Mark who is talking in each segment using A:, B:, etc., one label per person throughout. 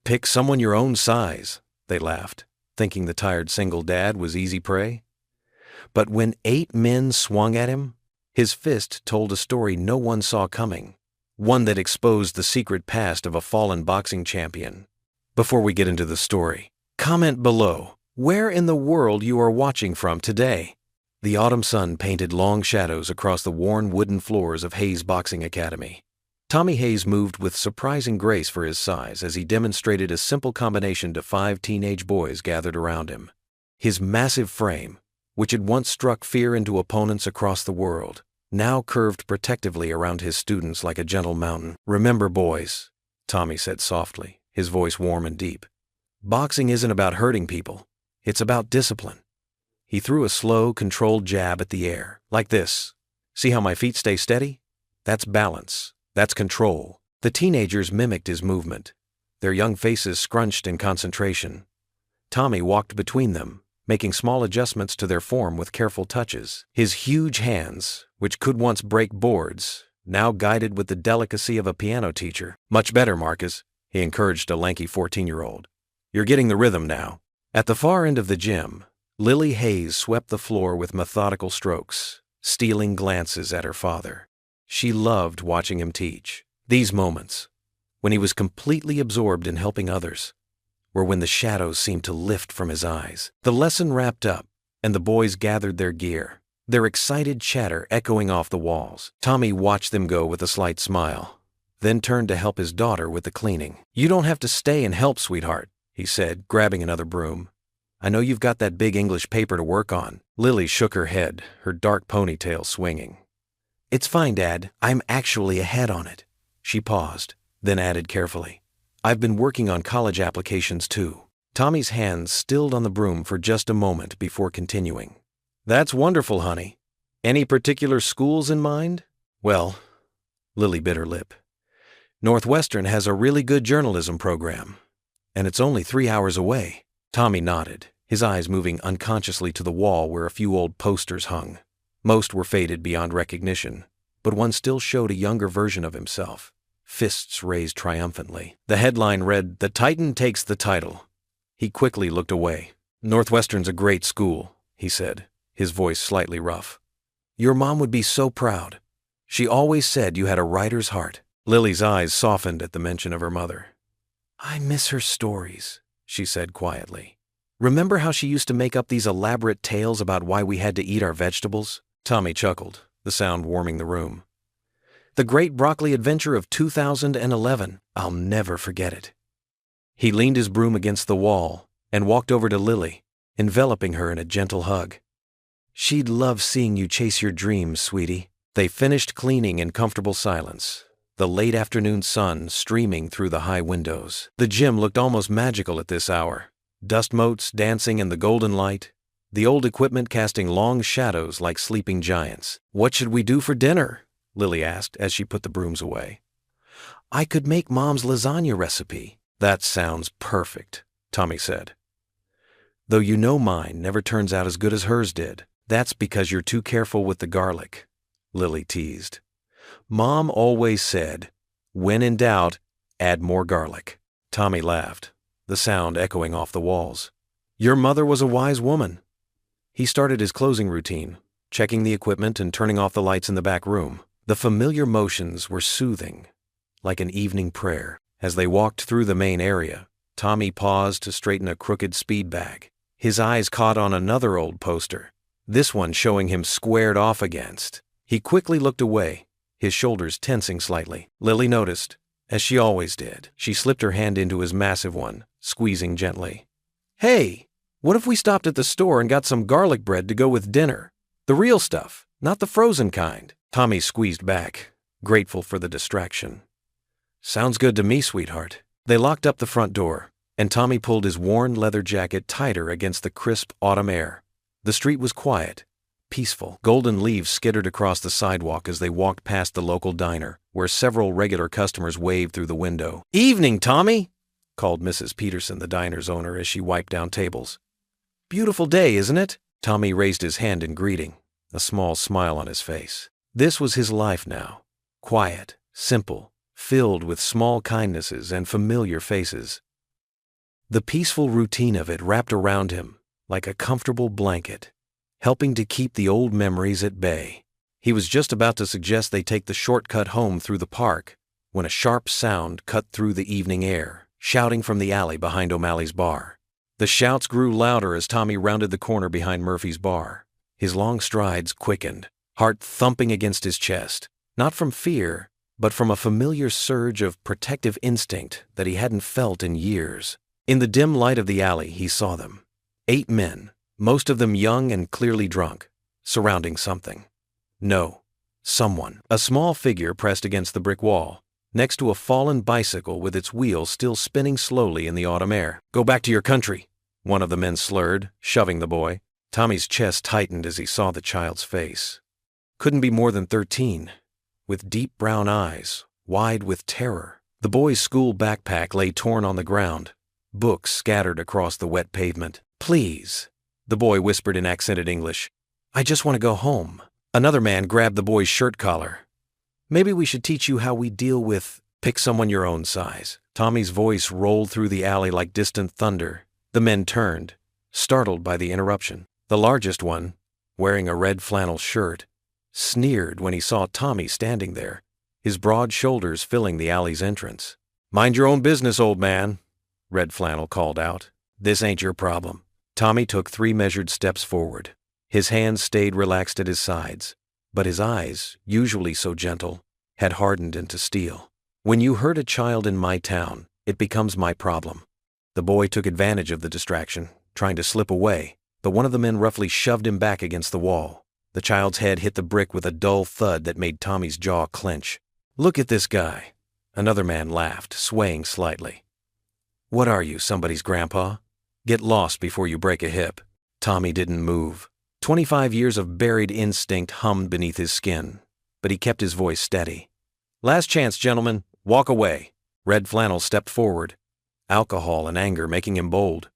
A: Pick someone your own size, they laughed, thinking the tired single dad was easy prey. But when 8 men swung at him, his fist told a story no one saw coming, one that exposed the secret past of a fallen boxing champion. Before we get into the story, comment below where in the world you are watching from today. The autumn sun painted long shadows across the worn wooden floors of Hayes Boxing Academy. Tommy Hayes moved with surprising grace for his size as he demonstrated a simple combination to 5 teenage boys gathered around him. His massive frame, which had once struck fear into opponents across the world, now curved protectively around his students like a gentle mountain. "Remember, boys," Tommy said softly, his voice warm and deep. "Boxing isn't about hurting people. It's about discipline." He threw a slow, controlled jab at the air, like this. "See how my feet stay steady? That's balance. That's control." The teenagers mimicked his movement, their young faces scrunched in concentration. Tommy walked between them, making small adjustments to their form with careful touches. His huge hands, which could once break boards, now guided with the delicacy of a piano teacher. "Much better, Marcus," he encouraged a lanky 14-year-old. "You're getting the rhythm now." At the far end of the gym, Lily Hayes swept the floor with methodical strokes, stealing glances at her father. She loved watching him teach. These moments, when he was completely absorbed in helping others, were when the shadows seemed to lift from his eyes. The lesson wrapped up, and the boys gathered their gear, their excited chatter echoing off the walls. Tommy watched them go with a slight smile, then turned to help his daughter with the cleaning. "You don't have to stay and help, sweetheart," he said, grabbing another broom. "I know you've got that big English paper to work on." Lily shook her head, her dark ponytail swinging. "It's fine, Dad. I'm actually ahead on it." She paused, then added carefully, "I've been working on college applications too." Tommy's hands stilled on the broom for just a moment before continuing. "That's wonderful, honey. Any particular schools in mind?" "Well," Lily bit her lip, "Northwestern has a really good journalism program, and it's only 3 hours away." Tommy nodded, his eyes moving unconsciously to the wall where a few old posters hung. Most were faded beyond recognition, but one still showed a younger version of himself, fists raised triumphantly. The headline read, "The Titan Takes the Title." He quickly looked away. "Northwestern's a great school," he said, his voice slightly rough. "Your mom would be so proud. She always said you had a writer's heart." Lily's eyes softened at the mention of her mother. "I miss her stories," she said quietly. "Remember how she used to make up these elaborate tales about why we had to eat our vegetables?" Tommy chuckled, the sound warming the room. "The Great Broccoli Adventure of 2011. I'll never forget it." He leaned his broom against the wall and walked over to Lily, enveloping her in a gentle hug. "She'd love seeing you chase your dreams, sweetie." They finished cleaning in comfortable silence, the late afternoon sun streaming through the high windows. The gym looked almost magical at this hour, dust motes dancing in the golden light, the old equipment casting long shadows like sleeping giants. "What should we do for dinner?" Lily asked as she put the brooms away. "I could make Mom's lasagna recipe." "That sounds perfect," Tommy said. "Though you know mine never turns out as good as hers did." "That's because you're too careful with the garlic," Lily teased. "Mom always said, when in doubt, add more garlic." Tommy laughed, the sound echoing off the walls. "Your mother was a wise woman." He started his closing routine, checking the equipment and turning off the lights in the back room. The familiar motions were soothing, like an evening prayer. As they walked through the main area, Tommy paused to straighten a crooked speed bag. His eyes caught on another old poster, this one showing him squared off against. He quickly looked away, his shoulders tensing slightly. Lily noticed, as she always did. She slipped her hand into his massive one, squeezing gently. "Hey, what if we stopped at the store and got some garlic bread to go with dinner? The real stuff, not the frozen kind." Tommy squeezed back, grateful for the distraction. "Sounds good to me, sweetheart." They locked up the front door, and Tommy pulled his worn leather jacket tighter against the crisp autumn air. The street was quiet, peaceful. Golden leaves skittered across the sidewalk as they walked past the local diner, where several regular customers waved through the window. "Evening, Tommy," called Mrs. Peterson, the diner's owner, as she wiped down tables. "Beautiful day, isn't it?" Tommy raised his hand in greeting, a small smile on his face. This was his life now. Quiet, simple, filled with small kindnesses and familiar faces. The peaceful routine of it wrapped around him like a comfortable blanket, helping to keep the old memories at bay. He was just about to suggest they take the shortcut home through the park when a sharp sound cut through the evening air, shouting from the alley behind O'Malley's bar. The shouts grew louder as Tommy rounded the corner behind Murphy's bar. His long strides quickened, heart thumping against his chest, not from fear, but from a familiar surge of protective instinct that he hadn't felt in years. In the dim light of the alley, he saw them. 8 men, most of them young and clearly drunk, surrounding something. No, someone. A small figure pressed against the brick wall, next to a fallen bicycle with its wheels still spinning slowly in the autumn air. "Go back to your country," one of the men slurred, shoving the boy. Tommy's chest tightened as he saw the child's face. Couldn't be more than 13, with deep brown eyes, wide with terror. The boy's school backpack lay torn on the ground, books scattered across the wet pavement. "Please," the boy whispered in accented English. "I just want to go home." Another man grabbed the boy's shirt collar. "Maybe we should teach you how we deal with pick someone your own size." Tommy's voice rolled through the alley like distant thunder. The men turned, startled by the interruption. The largest one, wearing a red flannel shirt, sneered when he saw Tommy standing there, his broad shoulders filling the alley's entrance. "Mind your own business, old man," Red Flannel called out. "This ain't your problem." Tommy took 3 measured steps forward. His hands stayed relaxed at his sides, but his eyes, usually so gentle, had hardened into steel. "When you hurt a child in my town, it becomes my problem." The boy took advantage of the distraction, trying to slip away, but one of the men roughly shoved him back against the wall. The child's head hit the brick with a dull thud that made Tommy's jaw clench. "Look at this guy." Another man laughed, swaying slightly. "What are you, somebody's grandpa? Get lost before you break a hip." Tommy didn't move. 25 years of buried instinct hummed beneath his skin, but he kept his voice steady. "Last chance, gentlemen. Walk away." Red Flannel stepped forward, alcohol and anger making him bold.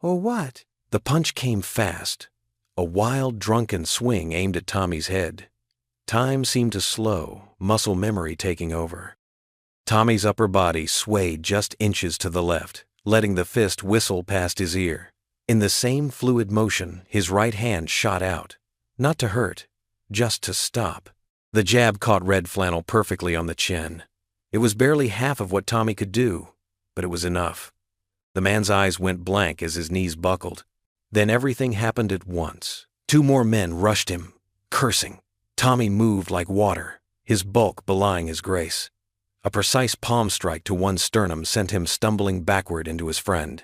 A: "Or what?" The punch came fast, a wild, drunken swing aimed at Tommy's head. Time seemed to slow, muscle memory taking over. Tommy's upper body swayed just inches to the left, letting the fist whistle past his ear. In the same fluid motion, his right hand shot out, not to hurt, just to stop. The jab caught Red Flannel perfectly on the chin. It was barely half of what Tommy could do, but it was enough. The man's eyes went blank as his knees buckled. Then everything happened at once. 2 more men rushed him, cursing. Tommy moved like water, his bulk belying his grace. A precise palm strike to one sternum sent him stumbling backward into his friend.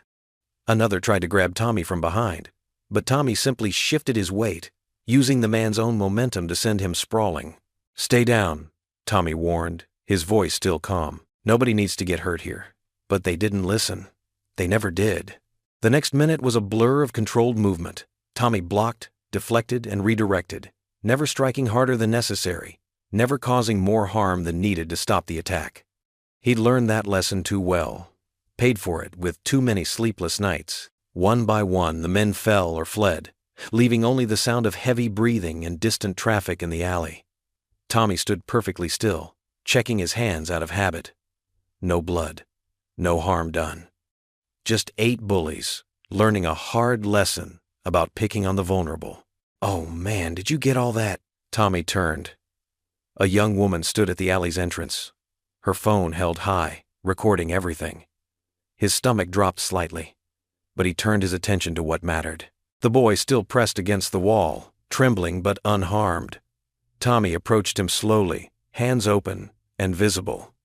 A: Another tried to grab Tommy from behind, but Tommy simply shifted his weight, using the man's own momentum to send him sprawling. "Stay down," Tommy warned, his voice still calm. "Nobody needs to get hurt here." But they didn't listen. They never did. The next minute was a blur of controlled movement. Tommy blocked, deflected, and redirected, never striking harder than necessary, never causing more harm than needed to stop the attack. He'd learned that lesson too well, paid for it with too many sleepless nights. One by one, the men fell or fled, leaving only the sound of heavy breathing and distant traffic in the alley. Tommy stood perfectly still, checking his hands out of habit. No blood, no harm done. Just 8 bullies, learning a hard lesson about picking on the vulnerable. "Oh man, did you get all that?" Tommy turned. A young woman stood at the alley's entrance, her phone held high, recording everything. His stomach dropped slightly, but he turned his attention to what mattered. The boy still pressed against the wall, trembling but unharmed. Tommy approached him slowly, hands open and visible.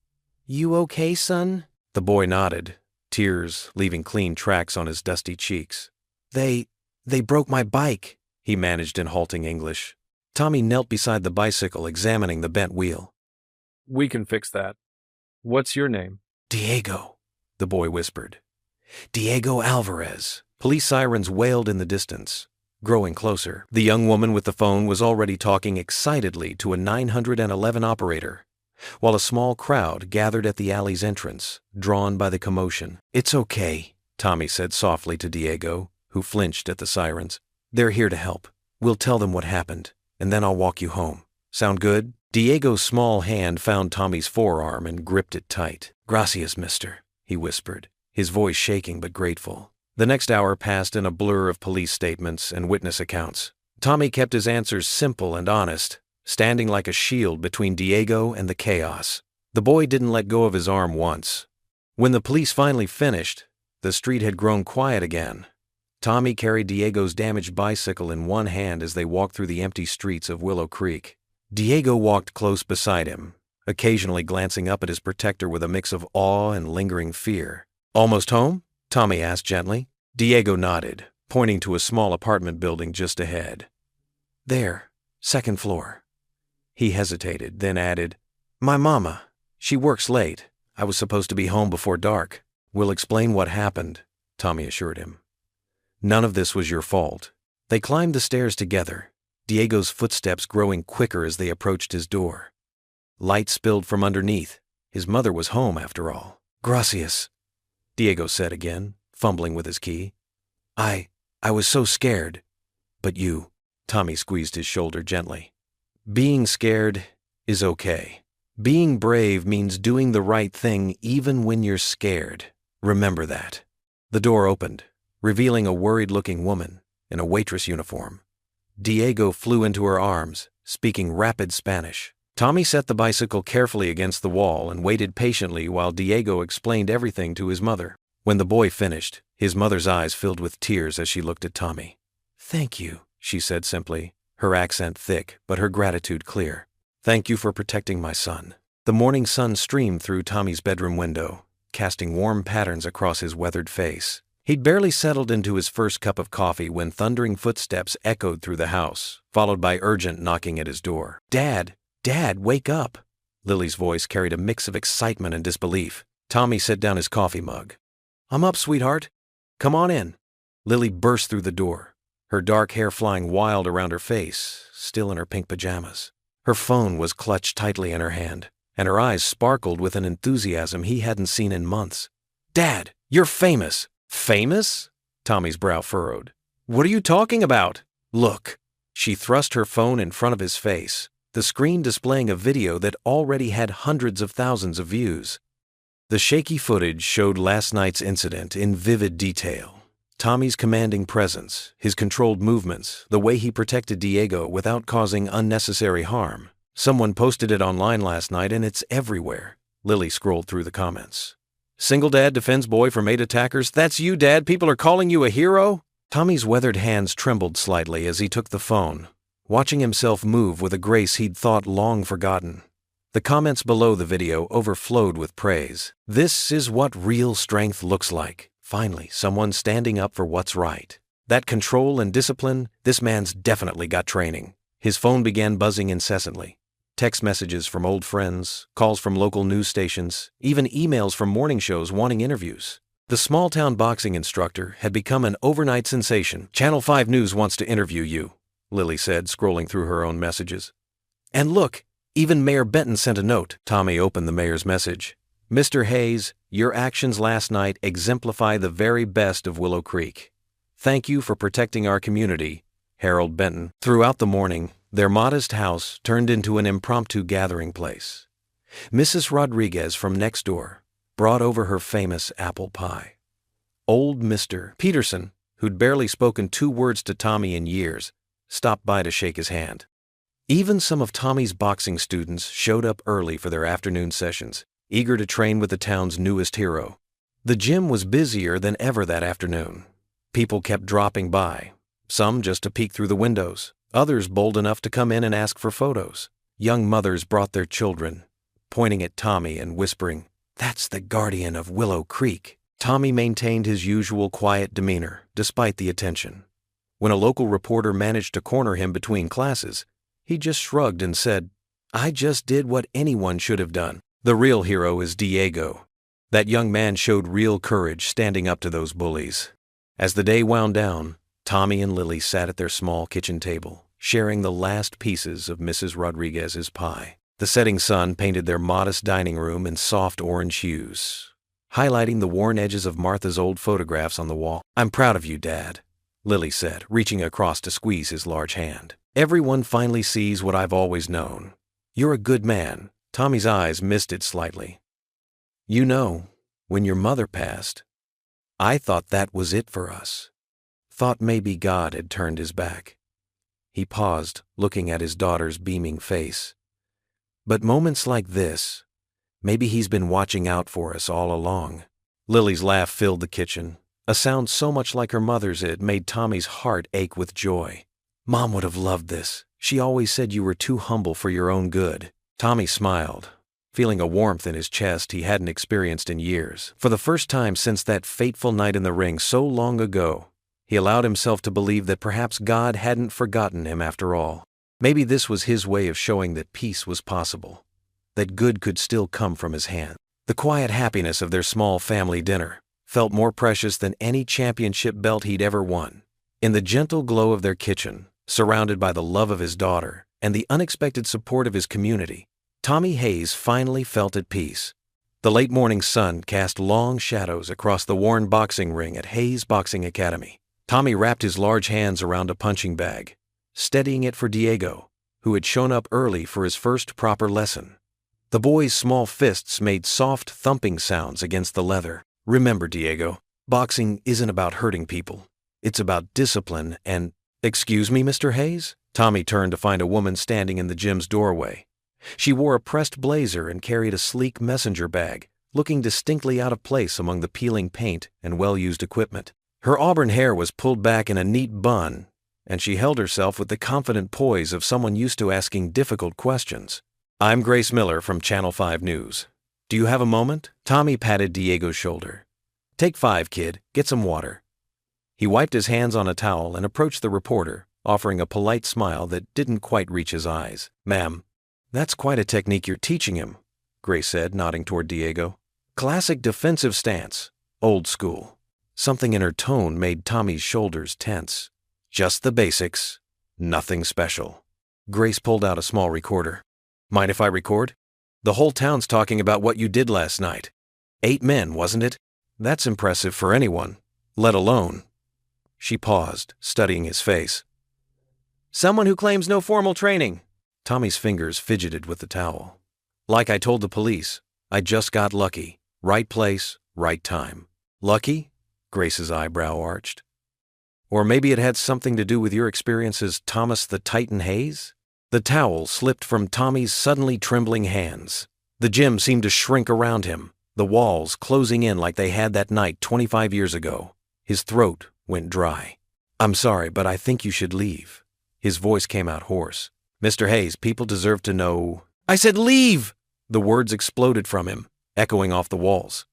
A: "You okay, son?" The boy nodded, tears leaving clean tracks on his dusty cheeks. They broke my bike," he managed in halting English. Tommy knelt beside the bicycle, examining the bent wheel.
B: "We can fix that. What's your name?"
A: "Diego," the boy whispered. "Diego Alvarez." Police sirens wailed in the distance, growing closer. The young woman with the phone was already talking excitedly to a 911 operator, while a small crowd gathered at the alley's entrance, drawn by the commotion. "It's okay," Tommy said softly to Diego, who flinched at the sirens. "They're here to help. We'll tell them what happened, and then I'll walk you home. Sound good?" Diego's small hand found Tommy's forearm and gripped it tight. "Gracias, mister," he whispered, his voice shaking but grateful. The next hour passed in a blur of police statements and witness accounts. Tommy kept his answers simple and honest, standing like a shield between Diego and the chaos. The boy didn't let go of his arm once. When the police finally finished, the street had grown quiet again. Tommy carried Diego's damaged bicycle in one hand as they walked through the empty streets of Willow Creek. Diego walked close beside him, occasionally glancing up at his protector with a mix of awe and lingering fear. "Almost home?" Tommy asked gently. Diego nodded, pointing to a small apartment building just ahead. "There, second floor." He hesitated, then added, "My mama. She works late. I was supposed to be home before dark." "We'll explain what happened," Tommy assured him. "None of this was your fault." They climbed the stairs together, Diego's footsteps growing quicker as they approached his door. Light spilled from underneath. His mother was home, after all. "Gracias," Diego said again, fumbling with his key. I was so scared." "But you," Tommy squeezed his shoulder gently. "Being scared is okay. Being brave means doing the right thing even when you're scared. Remember that." The door opened, revealing a worried-looking woman in a waitress uniform. Diego flew into her arms, speaking rapid Spanish. Tommy set the bicycle carefully against the wall and waited patiently while Diego explained everything to his mother. When the boy finished, his mother's eyes filled with tears as she looked at Tommy. "Thank you," she said simply, her accent thick but her gratitude clear. "Thank you for protecting my son." The morning sun streamed through Tommy's bedroom window, casting warm patterns across his weathered face. He'd barely settled into his first cup of coffee when thundering footsteps echoed through the house, followed by urgent knocking at his door. "Dad, wake up!" Lily's voice carried a mix of excitement and disbelief. Tommy set down his coffee mug. "I'm up, sweetheart. Come on in." Lily burst through the door, her dark hair flying wild around her face, still in her pink pajamas. Her phone was clutched tightly in her hand, and her eyes sparkled with an enthusiasm he hadn't seen in months. "Dad, you're famous." "Famous?" Tommy's brow furrowed. "What are you talking about?" "Look." She thrust her phone in front of his face, the screen displaying a video that already had hundreds of thousands of views. The shaky footage showed last night's incident in vivid detail. Tommy's commanding presence, his controlled movements, the way he protected Diego without causing unnecessary harm. "Someone posted it online last night and it's everywhere." Lily scrolled through the comments. "Single dad defends boy from 8 attackers. That's you, Dad. People are calling you a hero?" Tommy's weathered hands trembled slightly as he took the phone, watching himself move with a grace he'd thought long forgotten. The comments below the video overflowed with praise. "This is what real strength looks like. Finally, someone standing up for what's right. That control and discipline, this man's definitely got training." His phone began buzzing incessantly. Text messages from old friends, calls from local news stations, even emails from morning shows wanting interviews. The small-town boxing instructor had become an overnight sensation. "Channel 5 News wants to interview you," Lily said, scrolling through her own messages. "And look, even Mayor Benton sent a note." Tommy opened the mayor's message. "Mr. Hayes, your actions last night exemplify the very best of Willow Creek. Thank you for protecting our community, Harold Benton." Throughout the morning, their modest house turned into an impromptu gathering place. Mrs. Rodriguez from next door brought over her famous apple pie. Old Mr. Peterson, who'd barely spoken 2 words to Tommy in years, stopped by to shake his hand. Even some of Tommy's boxing students showed up early for their afternoon sessions, eager to train with the town's newest hero. The gym was busier than ever that afternoon. People kept dropping by, some just to peek through the windows, others bold enough to come in and ask for photos. Young mothers brought their children, pointing at Tommy and whispering, "That's the guardian of Willow Creek." Tommy maintained his usual quiet demeanor, despite the attention. When a local reporter managed to corner him between classes, he just shrugged and said, "I just did what anyone should have done." The real hero is Diego. That young man showed real courage standing up to those bullies. As the day wound down, Tommy and Lily sat at their small kitchen table, sharing the last pieces of Mrs. Rodriguez's pie. The setting sun painted their modest dining room in soft orange hues, highlighting the worn edges of Martha's old photographs on the wall. "I'm proud of you, Dad," Lily said, reaching across to squeeze his large hand. "Everyone finally sees what I've always known. You're a good man." Tommy's eyes misted slightly. "You know, when your mother passed, I thought that was it for us. Thought maybe God had turned his back." He paused, looking at his daughter's beaming face. "But moments like this, maybe he's been watching out for us all along." Lily's laugh filled the kitchen, a sound so much like her mother's it made Tommy's heart ache with joy. "Mom would have loved this. She always said you were too humble for your own good." Tommy smiled, feeling a warmth in his chest he hadn't experienced in years. For the first time since that fateful night in the ring so long ago, he allowed himself to believe that perhaps God hadn't forgotten him after all. Maybe this was his way of showing that peace was possible, that good could still come from his hand. The quiet happiness of their small family dinner felt more precious than any championship belt he'd ever won. In the gentle glow of their kitchen, surrounded by the love of his daughter and the unexpected support of his community, Tommy Hayes finally felt at peace. The late morning sun cast long shadows across the worn boxing ring at Hayes Boxing Academy. Tommy wrapped his large hands around a punching bag, steadying it for Diego, who had shown up early for his first proper lesson. The boy's small fists made soft thumping sounds against the leather. "Remember, Diego, boxing isn't about hurting people. It's about discipline and—" "Excuse me, Mr. Hayes?" Tommy turned to find a woman standing in the gym's doorway. She wore a pressed blazer and carried a sleek messenger bag, looking distinctly out of place among the peeling paint and well-used equipment. Her auburn hair was pulled back in a neat bun, and she held herself with the confident poise of someone used to asking difficult questions. "I'm Grace Miller from Channel 5 News. Do you have a moment?" Tommy patted Diego's shoulder. "Take 5, kid. Get some water." He wiped his hands on a towel and approached the reporter, offering a polite smile that didn't quite reach his eyes. "Ma'am, that's quite a technique you're teaching him," Grace said, nodding toward Diego. "Classic defensive stance. Old school." Something in her tone made Tommy's shoulders tense. "Just the basics. Nothing special." Grace pulled out a small recorder. "Mind if I record? The whole town's talking about what you did last night. 8 men, wasn't it? That's impressive for anyone, let alone—" She paused, studying his face. "Someone who claims no formal training." Tommy's fingers fidgeted with the towel. "Like I told the police, I just got lucky. Right place, right time." "Lucky?" Grace's eyebrow arched. "Or maybe it had something to do with your experience as Thomas the Titan Hayes?" The towel slipped from Tommy's suddenly trembling hands. The gym seemed to shrink around him, the walls closing in like they had that night 25 years ago. His throat went dry. "I'm sorry, but I think you should leave." His voice came out hoarse. "Mr. Hayes, people deserve to know—" "I said leave!" The words exploded from him, echoing off the walls.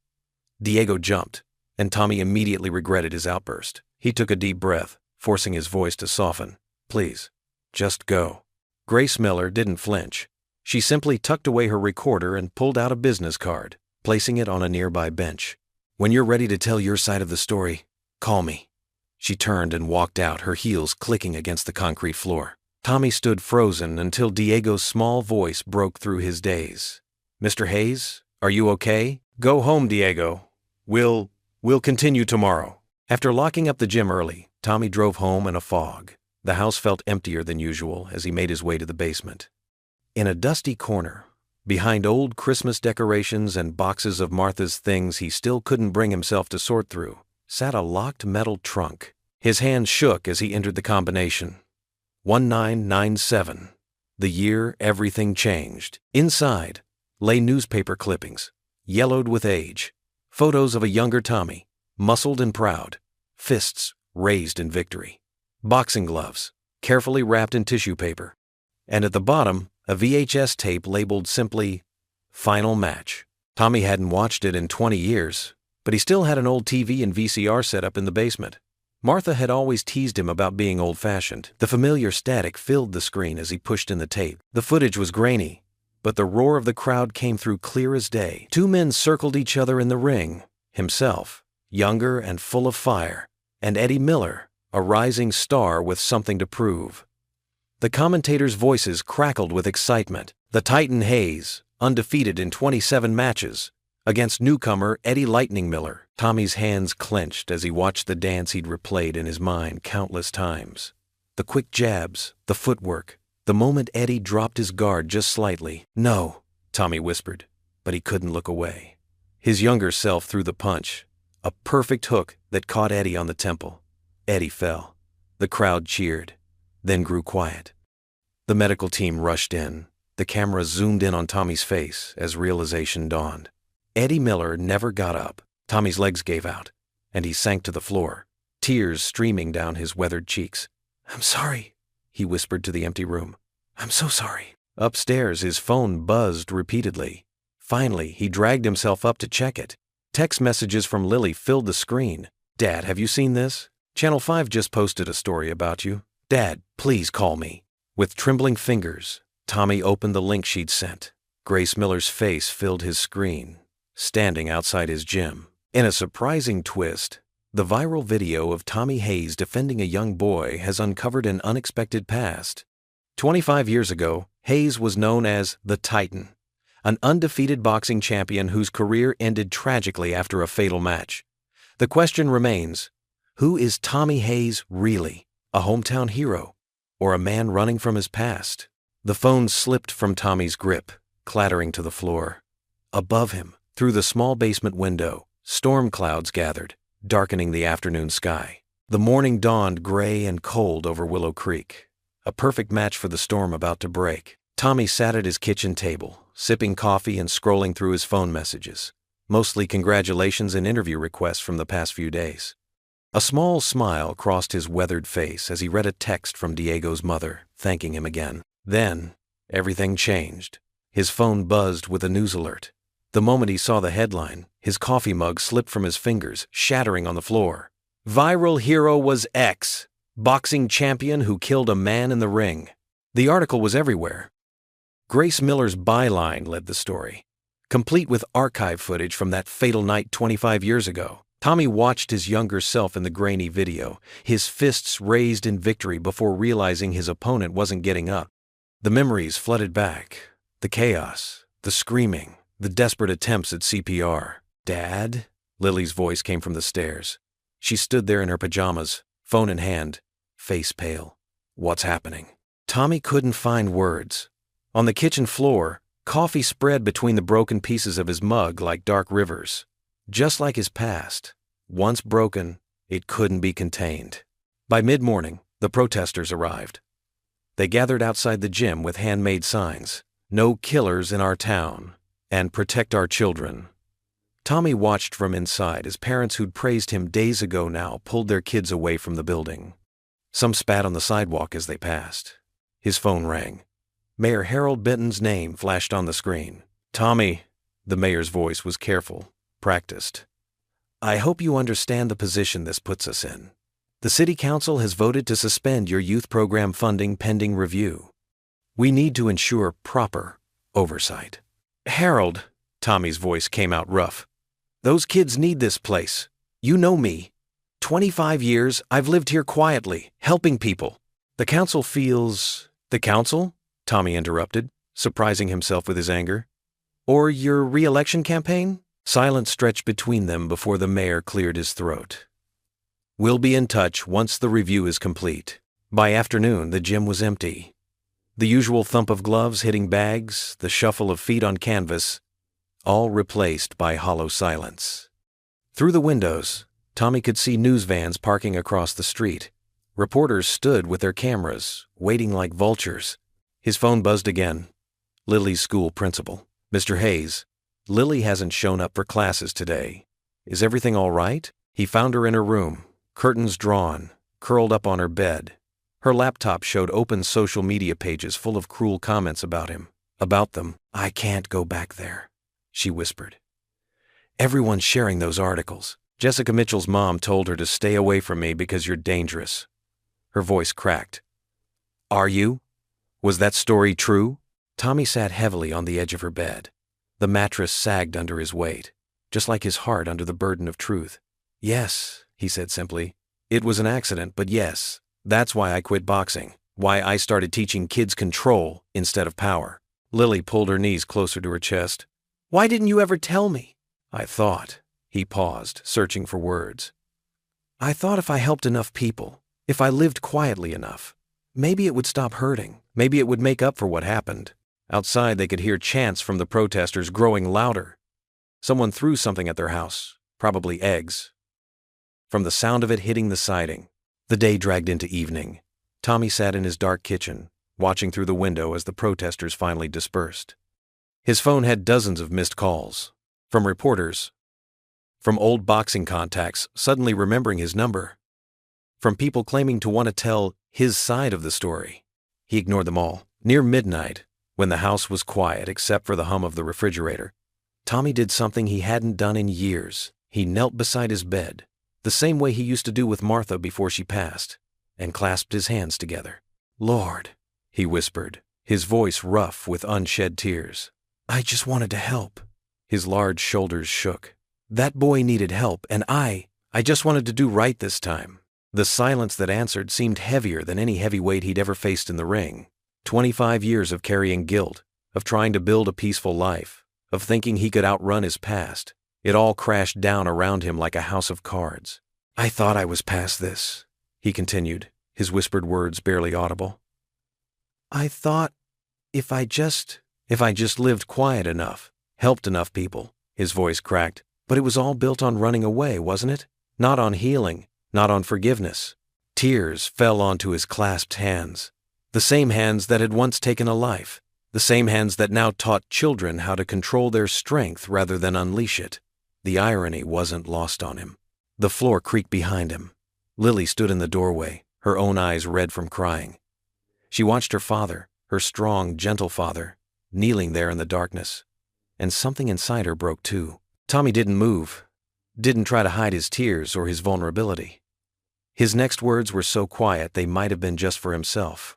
A: Diego jumped, and Tommy immediately regretted his outburst. He took a deep breath, forcing his voice to soften. "Please, just go." Grace Miller didn't flinch. She simply tucked away her recorder and pulled out a business card, placing it on a nearby bench. "When you're ready to tell your side of the story, call me." She turned and walked out, her heels clicking against the concrete floor. Tommy stood frozen until Diego's small voice broke through his daze. "Mr. Hayes, are you okay? Go home, Diego. We'll continue tomorrow." After locking up the gym early, Tommy drove home in a fog. The house felt emptier than usual as he made his way to the basement. In a dusty corner, behind old Christmas decorations and boxes of Martha's things he still couldn't bring himself to sort through, sat a locked metal trunk. His hand shook as he entered the combination. 1997. The year everything changed. Inside lay newspaper clippings, yellowed with age, photos of a younger Tommy, muscled and proud, fists raised in victory. Boxing gloves, carefully wrapped in tissue paper. And at the bottom, a VHS tape labeled simply, "Final Match." Tommy hadn't watched it in 20 years, but he still had an old TV and VCR set up in the basement. Martha had always teased him about being old-fashioned. The familiar static filled the screen as he pushed in the tape. The footage was grainy, but the roar of the crowd came through clear as day. 2 men circled each other in the ring, himself, younger and full of fire, and Eddie Miller, a rising star with something to prove. The commentators' voices crackled with excitement. The Titan Hayes, undefeated in 27 matches, against newcomer Eddie Lightning Miller. Tommy's hands clenched as he watched the dance he'd replayed in his mind countless times. The quick jabs, the footwork, the moment Eddie dropped his guard just slightly. "No," Tommy whispered, but he couldn't look away. His younger self threw the punch, A perfect hook that caught Eddie on the temple. Eddie fell. The crowd cheered, then grew quiet. The medical team rushed in. The camera zoomed in on Tommy's face as realization dawned. Eddie Miller never got up. Tommy's legs gave out, and he sank to the floor, tears streaming down his weathered cheeks. "I'm sorry," he whispered to the empty room. "I'm so sorry." Upstairs, his phone buzzed repeatedly. Finally, he dragged himself up to check it. Text messages from Lily filled the screen. "Dad, have you seen this? Channel 5 just posted a story about you. Dad, please call me." With trembling fingers, Tommy opened the link she'd sent. Grace Miller's face filled his screen, standing outside his gym. In a surprising twist, the viral video of Tommy Hayes defending a young boy has uncovered an unexpected past. 25 years ago, Hayes was known as the Titan, an undefeated boxing champion whose career ended tragically after a fatal match. The question remains, who is Tommy Hayes really? A hometown hero, or a man running from his past? The phone slipped from Tommy's grip, clattering to the floor. Above him, through the small basement window, storm clouds gathered, darkening the afternoon sky. The morning dawned gray and cold over Willow Creek, a perfect match for the storm about to break. Tommy sat at his kitchen table, sipping coffee and scrolling through his phone messages, mostly congratulations and interview requests from the past few days. A small smile crossed his weathered face as he read a text from Diego's mother, thanking him again. Then, everything changed. His phone buzzed with a news alert. The moment he saw the headline, his coffee mug slipped from his fingers, shattering on the floor. "Viral hero was X, boxing champion who killed a man in the ring." The article was everywhere. Grace Miller's byline led the story, complete with archive footage from that fatal night 25 years ago. Tommy watched his younger self in the grainy video, his fists raised in victory before realizing his opponent wasn't getting up. The memories flooded back. The chaos, the screaming, the desperate attempts at CPR. "Dad?" Lily's voice came from the stairs. She stood there in her pajamas, phone in hand, face pale. "What's happening?" Tommy couldn't find words. On the kitchen floor, coffee spread between the broken pieces of his mug like dark rivers. Just like his past, once broken, it couldn't be contained. By mid-morning, the protesters arrived. They gathered outside the gym with handmade signs, "No killers in our town," and "Protect our children." Tommy watched from inside as parents who'd praised him days ago now pulled their kids away from the building. Some spat on the sidewalk as they passed. His phone rang. Mayor Harold Benton's name flashed on the screen. "Tommy," the mayor's voice was careful, practiced. "I hope you understand the position this puts us in. The city council has voted to suspend your youth program funding pending review. We need to ensure proper oversight." "Harold," Tommy's voice came out rough, "those kids need this place. You know me. 25 years, I've lived here quietly, helping people. The council feels—" "The council?" Tommy interrupted, surprising himself with his anger. "Or your re-election campaign?" Silence stretched between them before the mayor cleared his throat. "We'll be in touch once the review is complete." By afternoon, the gym was empty. The usual thump of gloves hitting bags, the shuffle of feet on canvas, all replaced by hollow silence. Through the windows, Tommy could see news vans parking across the street. Reporters stood with their cameras, waiting like vultures. His phone buzzed again. Lily's school principal. "Mr. Hayes, Lily hasn't shown up for classes today. Is everything all right?" He found her in her room, curtains drawn, curled up on her bed. Her laptop showed open social media pages full of cruel comments about him. About them. "I can't go back there," she whispered. "Everyone's sharing those articles. Jessica Mitchell's mom told her to stay away from me because you're dangerous." Her voice cracked. "Are you? Was that story true?" Tommy sat heavily on the edge of her bed. The mattress sagged under his weight, just like his heart under the burden of truth. "Yes," he said simply. "It was an accident, but yes, that's why I quit boxing, why I started teaching kids control instead of power." Lily pulled her knees closer to her chest. "Why didn't you ever tell me?" "I thought." He paused, searching for words. "I thought if I helped enough people, if I lived quietly enough, maybe it would stop hurting. Maybe it would make up for what happened." Outside, they could hear chants from the protesters growing louder. Someone threw something at their house, probably eggs, from the sound of it hitting the siding. The day dragged into evening. Tommy sat in his dark kitchen, watching through the window as the protesters finally dispersed. His phone had dozens of missed calls. From reporters. From old boxing contacts suddenly remembering his number. From people claiming to want to tell his side of the story. He ignored them all. Near midnight, when the house was quiet except for the hum of the refrigerator, Tommy did something he hadn't done in years. He knelt beside his bed, the same way he used to do with Martha before she passed, and clasped his hands together. "Lord," he whispered, his voice rough with unshed tears. "I just wanted to help." His large shoulders shook. That boy needed help, and I just wanted to do right this time. The silence that answered seemed heavier than any heavy weight he'd ever faced in the ring. 25 years of carrying guilt, of trying to build a peaceful life, of thinking he could outrun his past. It all crashed down around him like a house of cards. "I thought I was past this," he continued, his whispered words barely audible. "I thought if I just lived quiet enough, helped enough people," his voice cracked. "But it was all built on running away, wasn't it? Not on healing, not on forgiveness." Tears fell onto his clasped hands. The same hands that had once taken a life. The same hands that now taught children how to control their strength rather than unleash it. The irony wasn't lost on him. The floor creaked behind him. Lily stood in the doorway, her own eyes red from crying. She watched her father, her strong, gentle father, kneeling there in the darkness. And something inside her broke too. Tommy didn't move, didn't try to hide his tears or his vulnerability. His next words were so quiet they might have been just for himself.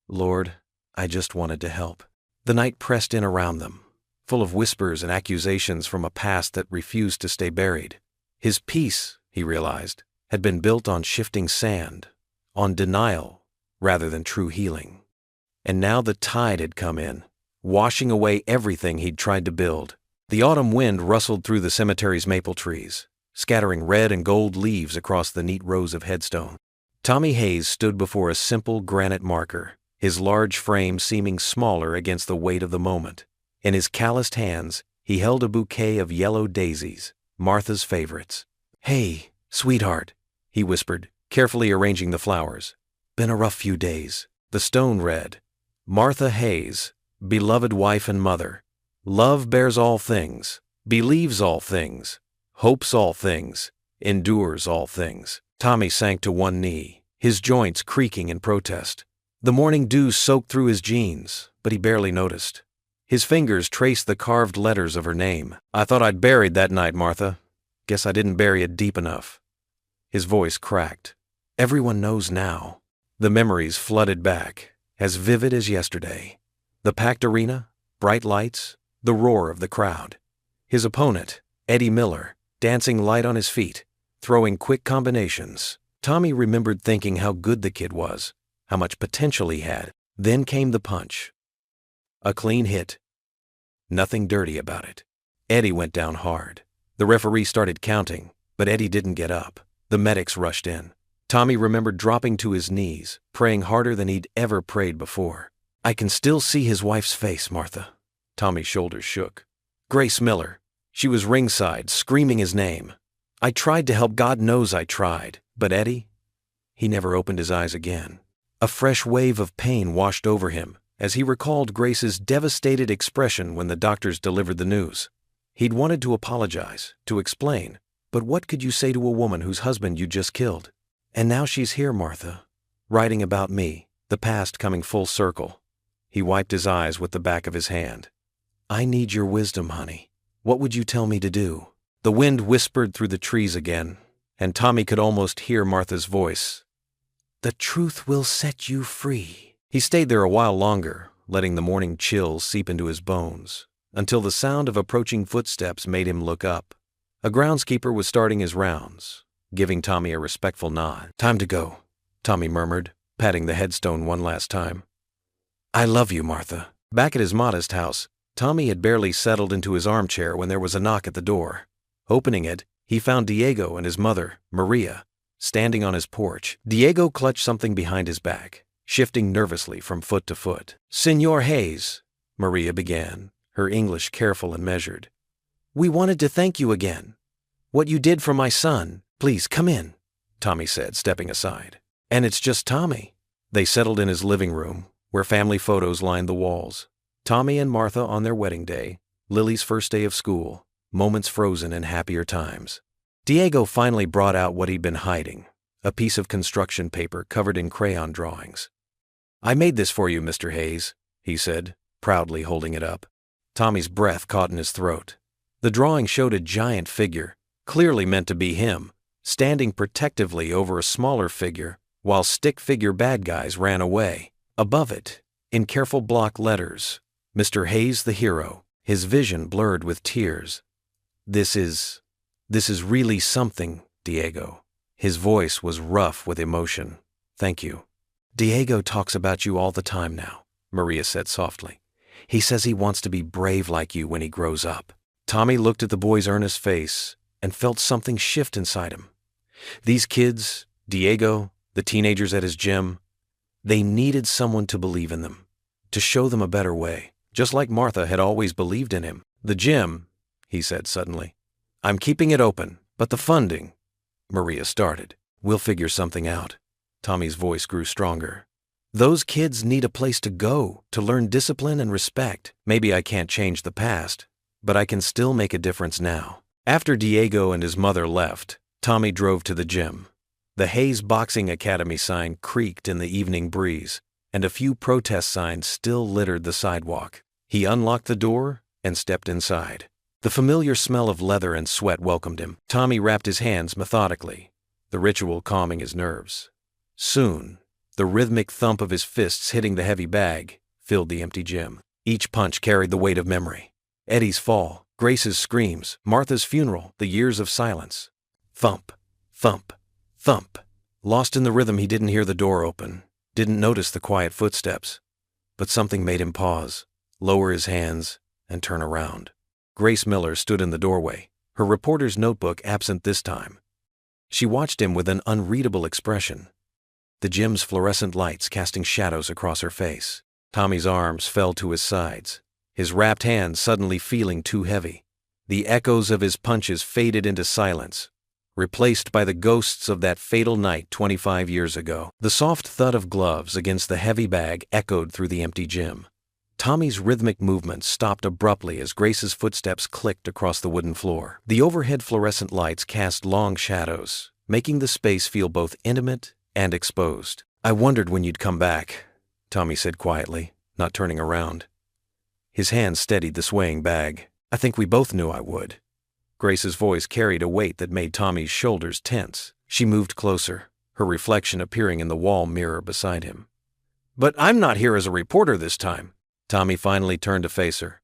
A: "Lord, I just wanted to help." The night pressed in around them, full of whispers and accusations from a past that refused to stay buried. His peace, he realized, had been built on shifting sand, on denial rather than true healing. And now the tide had come in, washing away everything he'd tried to build. The autumn wind rustled through the cemetery's maple trees, scattering red and gold leaves across the neat rows of headstone. Tommy Hayes stood before a simple granite marker, his large frame seeming smaller against the weight of the moment. In his calloused hands, he held a bouquet of yellow daisies, Martha's favorites. "Hey, sweetheart," he whispered, carefully arranging the flowers. "Been a rough few days." The stone read, "Martha Hayes, beloved wife and mother. Love bears all things, believes all things, hopes all things, endures all things." Tommy sank to one knee, his joints creaking in protest. The morning dew soaked through his jeans, but he barely noticed. His fingers traced the carved letters of her name. "I thought I'd buried that night, Martha. Guess I didn't bury it deep enough." His voice cracked. "Everyone knows now." The memories flooded back, as vivid as yesterday. The packed arena, bright lights, the roar of the crowd. His opponent, Eddie Miller, dancing light on his feet, throwing quick combinations. Tommy remembered thinking how good the kid was, how much potential he had. Then came the punch. A clean hit. Nothing dirty about it. Eddie went down hard. The referee started counting, but Eddie didn't get up. The medics rushed in. Tommy remembered dropping to his knees, praying harder than he'd ever prayed before. "I can still see his wife's face, Martha." Tommy's shoulders shook. Grace Miller. She was ringside, screaming his name. "I tried to help, God knows I tried. But Eddie?" He never opened his eyes again. A fresh wave of pain washed over him as he recalled Grace's devastated expression when the doctors delivered the news. He'd wanted to apologize, to explain, but what could you say to a woman whose husband you'd just killed? And now she's here, Martha, writing about me, the past coming full circle. He wiped his eyes with the back of his hand. "I need your wisdom, honey. What would you tell me to do?" The wind whispered through the trees again, and Tommy could almost hear Martha's voice. "The truth will set you free." He stayed there a while longer, letting the morning chills seep into his bones, until the sound of approaching footsteps made him look up. A groundskeeper was starting his rounds, giving Tommy a respectful nod. "Time to go," Tommy murmured, patting the headstone one last time. "I love you, Martha." Back at his modest house, Tommy had barely settled into his armchair when there was a knock at the door. Opening it, he found Diego and his mother, Maria, standing on his porch. Diego clutched something behind his back, shifting nervously from foot to foot. "Senor Hayes," Maria began, her English careful and measured. "We wanted to thank you again. What you did for my son, "Please, come in," Tommy said, stepping aside. "And it's just Tommy." They settled in his living room, where family photos lined the walls. Tommy and Martha on their wedding day, Lily's first day of school, moments frozen in happier times. Diego finally brought out what he'd been hiding, a piece of construction paper covered in crayon drawings. "I made this for you, Mr. Hayes," he said, proudly holding it up. Tommy's breath caught in his throat. The drawing showed a giant figure, clearly meant to be him, standing protectively over a smaller figure, while stick figure bad guys ran away. Above it, in careful block letters, "Mr. Hayes the hero," his vision blurred with tears. This is really something, Diego." His voice was rough with emotion. "Thank you." "Diego talks about you all the time now," Maria said softly. "He says he wants to be brave like you when he grows up." Tommy looked at the boy's earnest face and felt something shift inside him. These kids, Diego, the teenagers at his gym, they needed someone to believe in them, to show them a better way, just like Martha had always believed in him. "The gym," he said suddenly. "I'm keeping it open, but the funding," Maria started. "We'll figure something out." Tommy's voice grew stronger. "Those kids need a place to go, to learn discipline and respect. Maybe I can't change the past, but I can still make a difference now." After Diego and his mother left, Tommy drove to the gym. The Hayes Boxing Academy sign creaked in the evening breeze, and a few protest signs still littered the sidewalk. He unlocked the door and stepped inside. The familiar smell of leather and sweat welcomed him. Tommy wrapped his hands methodically, the ritual calming his nerves. Soon, the rhythmic thump of his fists hitting the heavy bag filled the empty gym. Each punch carried the weight of memory. Eddie's fall, Grace's screams, Martha's funeral, the years of silence. Thump, thump, thump. Lost in the rhythm, he didn't hear the door open, didn't notice the quiet footsteps. But something made him pause, lower his hands, and turn around. Grace Miller stood in the doorway, her reporter's notebook absent this time. She watched him with an unreadable expression, the gym's fluorescent lights casting shadows across her face. Tommy's arms fell to his sides, his wrapped hands suddenly feeling too heavy. The echoes of his punches faded into silence, replaced by the ghosts of that fatal night 25 years ago. The soft thud of gloves against the heavy bag echoed through the empty gym. Tommy's rhythmic movements stopped abruptly as Grace's footsteps clicked across the wooden floor. The overhead fluorescent lights cast long shadows, making the space feel both intimate and exposed. "I wondered when you'd come back," Tommy said quietly, not turning around. His hand steadied the swaying bag. "I think we both knew I would." Grace's voice carried a weight that made Tommy's shoulders tense. She moved closer, her reflection appearing in the wall mirror beside him. "But I'm not here as a reporter this time." Tommy finally turned to face her.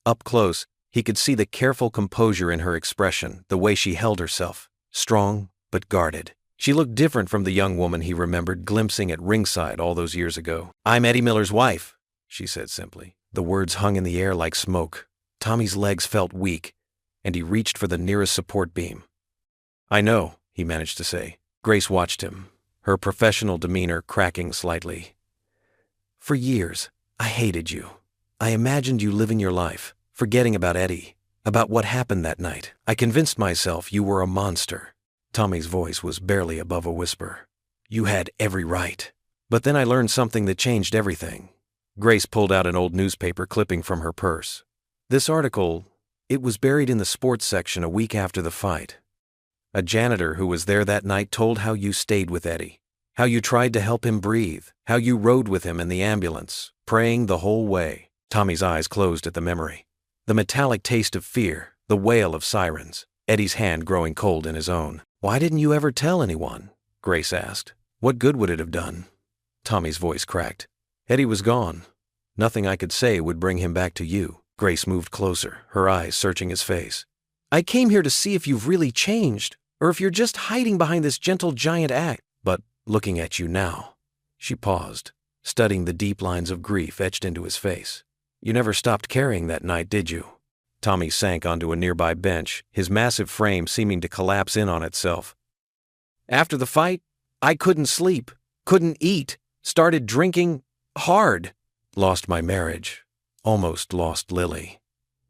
A: Up close, he could see the careful composure in her expression, the way she held herself, strong but guarded. She looked different from the young woman he remembered glimpsing at ringside all those years ago. "I'm Eddie Miller's wife," she said simply. The words hung in the air like smoke. Tommy's legs felt weak, and he reached for the nearest support beam. "I know," he managed to say. Grace watched him, her professional demeanor cracking slightly. "For years, I hated you. I imagined you living your life, forgetting about Eddie, about what happened that night. I convinced myself you were a monster." Tommy's voice was barely above a whisper. "You had every right. But then I learned something that changed everything." Grace pulled out an old newspaper clipping from her purse. This article, it was buried in the sports section a week after the fight. A janitor who was there that night told how you stayed with Eddie, how you tried to help him breathe, how you rode with him in the ambulance, praying the whole way. Tommy's eyes closed at the memory. The metallic taste of fear, the wail of sirens, Eddie's hand growing cold in his own. "Why didn't you ever tell anyone?" Grace asked. "What good would it have done?" Tommy's voice cracked. "Eddie was gone. Nothing I could say would bring him back to you." Grace moved closer, her eyes searching his face. "I came here to see if you've really changed, or if you're just hiding behind this gentle giant act. But looking at you now." She paused, studying the deep lines of grief etched into his face. "You never stopped caring that night, did you?" Tommy sank onto a nearby bench, his massive frame seeming to collapse in on itself. "After the fight, I couldn't sleep, couldn't eat, started drinking hard. Lost my marriage. Almost lost Lily."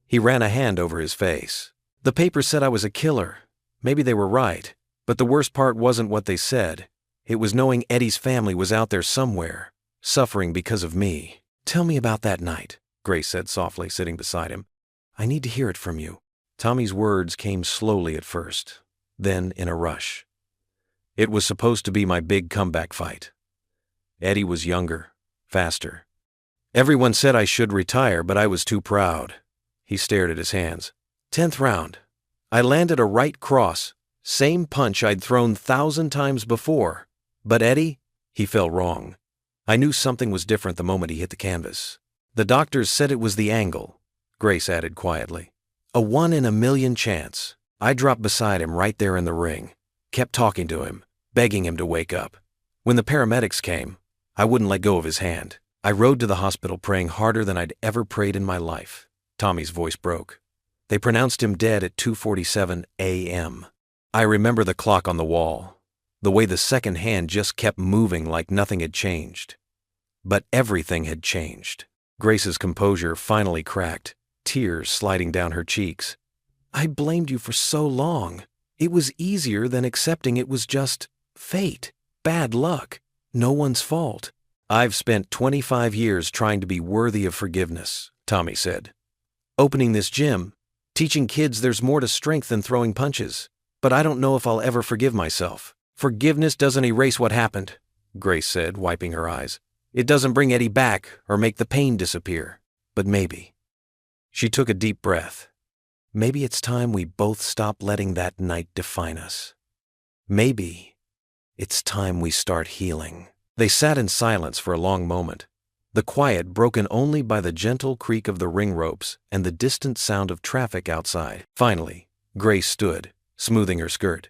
A: He ran a hand over his face. "The paper said I was a killer. Maybe they were right. But the worst part wasn't what they said. It was knowing Eddie's family was out there somewhere, suffering because of me. "Tell me about that night," Grace said softly, sitting beside him. "I need to hear it from you." Tommy's words came slowly at first, then in a rush. "It was supposed to be my big comeback fight. Eddie was younger, faster. Everyone said I should retire, but I was too proud." He stared at his hands. 10th round. I landed a right cross, same punch I'd thrown 1,000 times before. But Eddie, he fell wrong. I knew something was different the moment he hit the canvas. "The doctors said it was the angle," Grace added quietly. "A 1 in a million chance." I dropped beside him right there in the ring, kept talking to him, begging him to wake up. When the paramedics came, I wouldn't let go of his hand. I rode to the hospital praying harder than I'd ever prayed in my life. Tommy's voice broke. They pronounced him dead at 2:47 a.m. I remember the clock on the wall, the way the second hand just kept moving like nothing had changed. But everything had changed. Grace's composure finally cracked, tears sliding down her cheeks. "I blamed you for so long. It was easier than accepting it was just fate, bad luck, no one's fault." "I've spent 25 years trying to be worthy of forgiveness," Tommy said. "Opening this gym, teaching kids there's more to strength than throwing punches. But I don't know if I'll ever forgive myself." "Forgiveness doesn't erase what happened," Grace said, wiping her eyes. "It doesn't bring Eddie back or make the pain disappear. But maybe." She took a deep breath. "Maybe it's time we both stop letting that night define us. Maybe it's time we start healing." They sat in silence for a long moment, the quiet broken only by the gentle creak of the ring ropes and the distant sound of traffic outside. Finally, Grace stood, smoothing her skirt.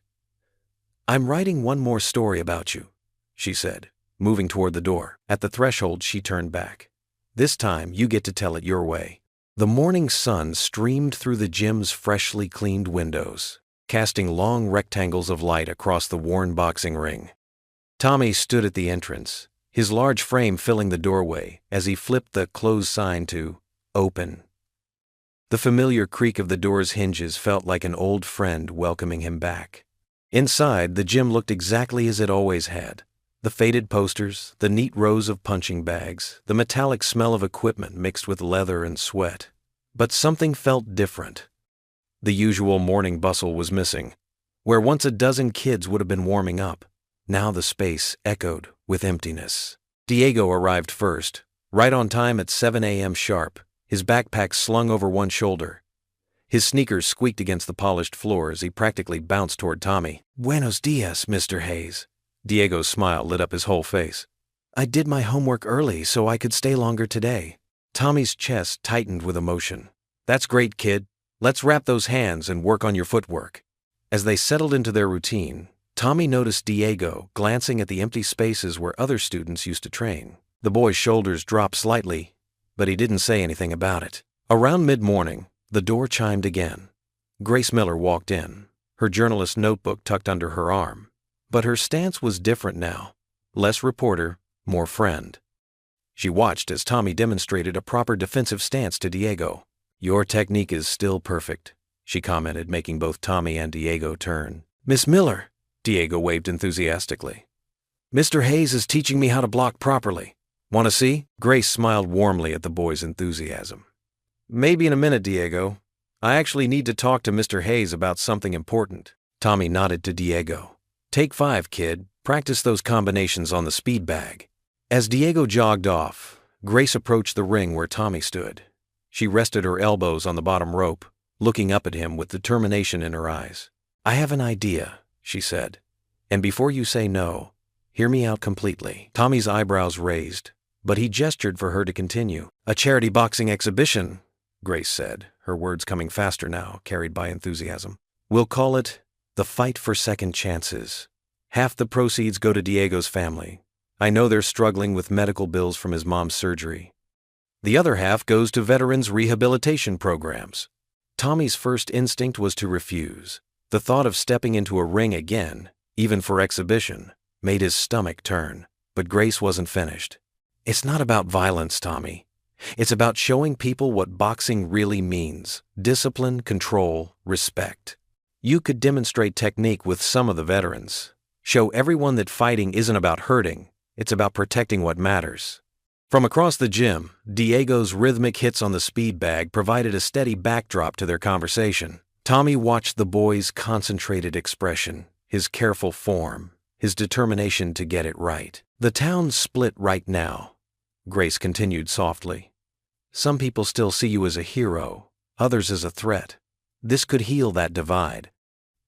A: "I'm writing one more story about you," she said, moving toward the door. At the threshold, she turned back. "This time, you get to tell it your way." The morning sun streamed through the gym's freshly cleaned windows, casting long rectangles of light across the worn boxing ring. Tommy stood at the entrance, his large frame filling the doorway as he flipped the closed sign to "Open." The familiar creak of the door's hinges felt like an old friend welcoming him back. Inside, the gym looked exactly as it always had. The faded posters, the neat rows of punching bags, the metallic smell of equipment mixed with leather and sweat. But something felt different. The usual morning bustle was missing. Where once a dozen kids would have been warming up, now the space echoed with emptiness. Diego arrived first, right on time at 7 a.m. sharp, his backpack slung over one shoulder. His sneakers squeaked against the polished floor as he practically bounced toward Tommy. "Buenos dias, Mr. Hayes." Diego's smile lit up his whole face. "I did my homework early so I could stay longer today." Tommy's chest tightened with emotion. "That's great, kid. Let's wrap those hands and work on your footwork." As they settled into their routine, Tommy noticed Diego glancing at the empty spaces where other students used to train. The boy's shoulders dropped slightly, but he didn't say anything about it. Around mid-morning, the door chimed again. Grace Miller walked in, her journalist notebook tucked under her arm. But her stance was different now. Less reporter, more friend. She watched as Tommy demonstrated a proper defensive stance to Diego. "Your technique is still perfect," she commented, making both Tommy and Diego turn. "Miss Miller," Diego waved enthusiastically. "Mr. Hayes is teaching me how to block properly. Want to see?" Grace smiled warmly at the boy's enthusiasm. "Maybe in a minute, Diego. I actually need to talk to Mr. Hayes about something important." Tommy nodded to Diego. "Take 5, kid. Practice those combinations on the speed bag." As Diego jogged off, Grace approached the ring where Tommy stood. She rested her elbows on the bottom rope, looking up at him with determination in her eyes. "I have an idea," she said. "And before you say no, hear me out completely." Tommy's eyebrows raised, but he gestured for her to continue. "A charity boxing exhibition," Grace said, her words coming faster now, carried by enthusiasm. "We'll call it the Fight for Second Chances. Half the proceeds go to Diego's family. I know they're struggling with medical bills from his mom's surgery. The other half goes to veterans' rehabilitation programs." Tommy's first instinct was to refuse. The thought of stepping into a ring again, even for exhibition, made his stomach turn. But Grace wasn't finished. "It's not about violence, Tommy. It's about showing people what boxing really means. Discipline, control, respect. You could demonstrate technique with some of the veterans. Show everyone that fighting isn't about hurting, it's about protecting what matters. From across the gym, Diego's rhythmic hits on the speed bag provided a steady backdrop to their conversation. Tommy watched the boy's concentrated expression, his careful form, his determination to get it right. The town's split right now, Grace continued softly. Some people still see you as a hero, others as a threat. This could heal that divide.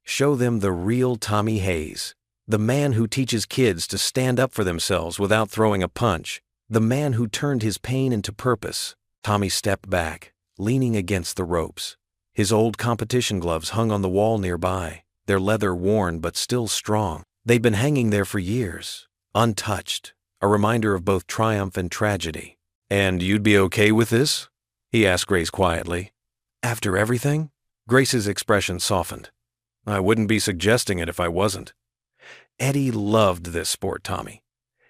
A: Show them the real Tommy Hayes, the man who teaches kids to stand up for themselves without throwing a punch, the man who turned his pain into purpose. Tommy stepped back, leaning against the ropes. His old competition gloves hung on the wall nearby, their leather worn but still strong. They'd been hanging there for years, untouched, a reminder of both triumph and tragedy. "And you'd be okay with this?" he asked Grace quietly. "After everything?" Grace's expression softened. "I wouldn't be suggesting it if I wasn't." Eddie loved this sport, Tommy.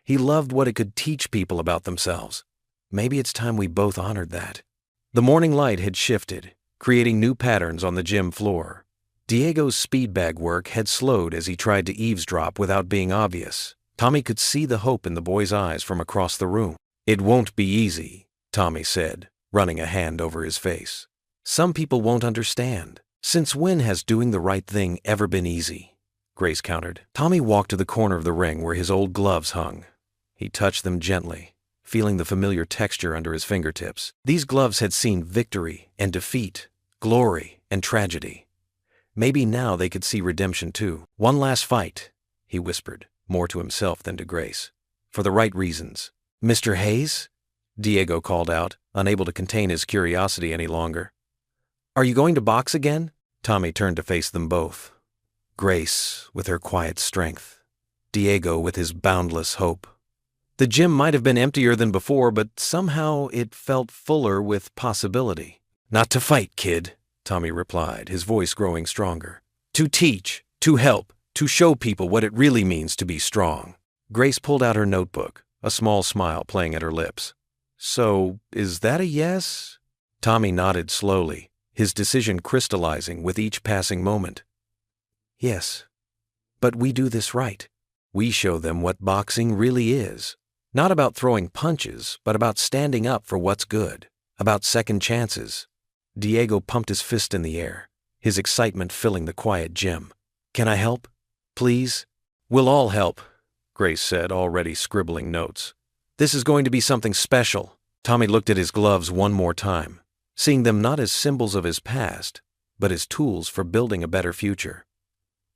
A: He loved what it could teach people about themselves. Maybe it's time we both honored that. The morning light had shifted, creating new patterns on the gym floor. Diego's speed bag work had slowed as he tried to eavesdrop without being obvious. Tommy could see the hope in the boy's eyes from across the room. "It won't be easy," Tommy said, running a hand over his face. "Some people won't understand. Since when has doing the right thing ever been easy?" Grace countered. Tommy walked to the corner of the ring where his old gloves hung. He touched them gently, feeling the familiar texture under his fingertips. These gloves had seen victory and defeat, glory and tragedy. Maybe now they could see redemption too. "One last fight," he whispered, more to himself than to Grace. "For the right reasons." "Mr. Hayes?" Diego called out, unable to contain his curiosity any longer. "Are you going to box again?" Tommy turned to face them both. Grace with her quiet strength. Diego with his boundless hope. The gym might have been emptier than before, but somehow it felt fuller with possibility. "Not to fight, kid," Tommy replied, his voice growing stronger. "To teach, to help, to show people what it really means to be strong." Grace pulled out her notebook, a small smile playing at her lips. "So, is that a yes?" Tommy nodded slowly, his decision crystallizing with each passing moment. "Yes. But we do this right. We show them what boxing really is. Not about throwing punches, but about standing up for what's good, about second chances." Diego pumped his fist in the air, his excitement filling the quiet gym. "Can I help? Please?" "We'll all help," Grace said, already scribbling notes. "This is going to be something special." Tommy looked at his gloves one more time, seeing them not as symbols of his past, but as tools for building a better future.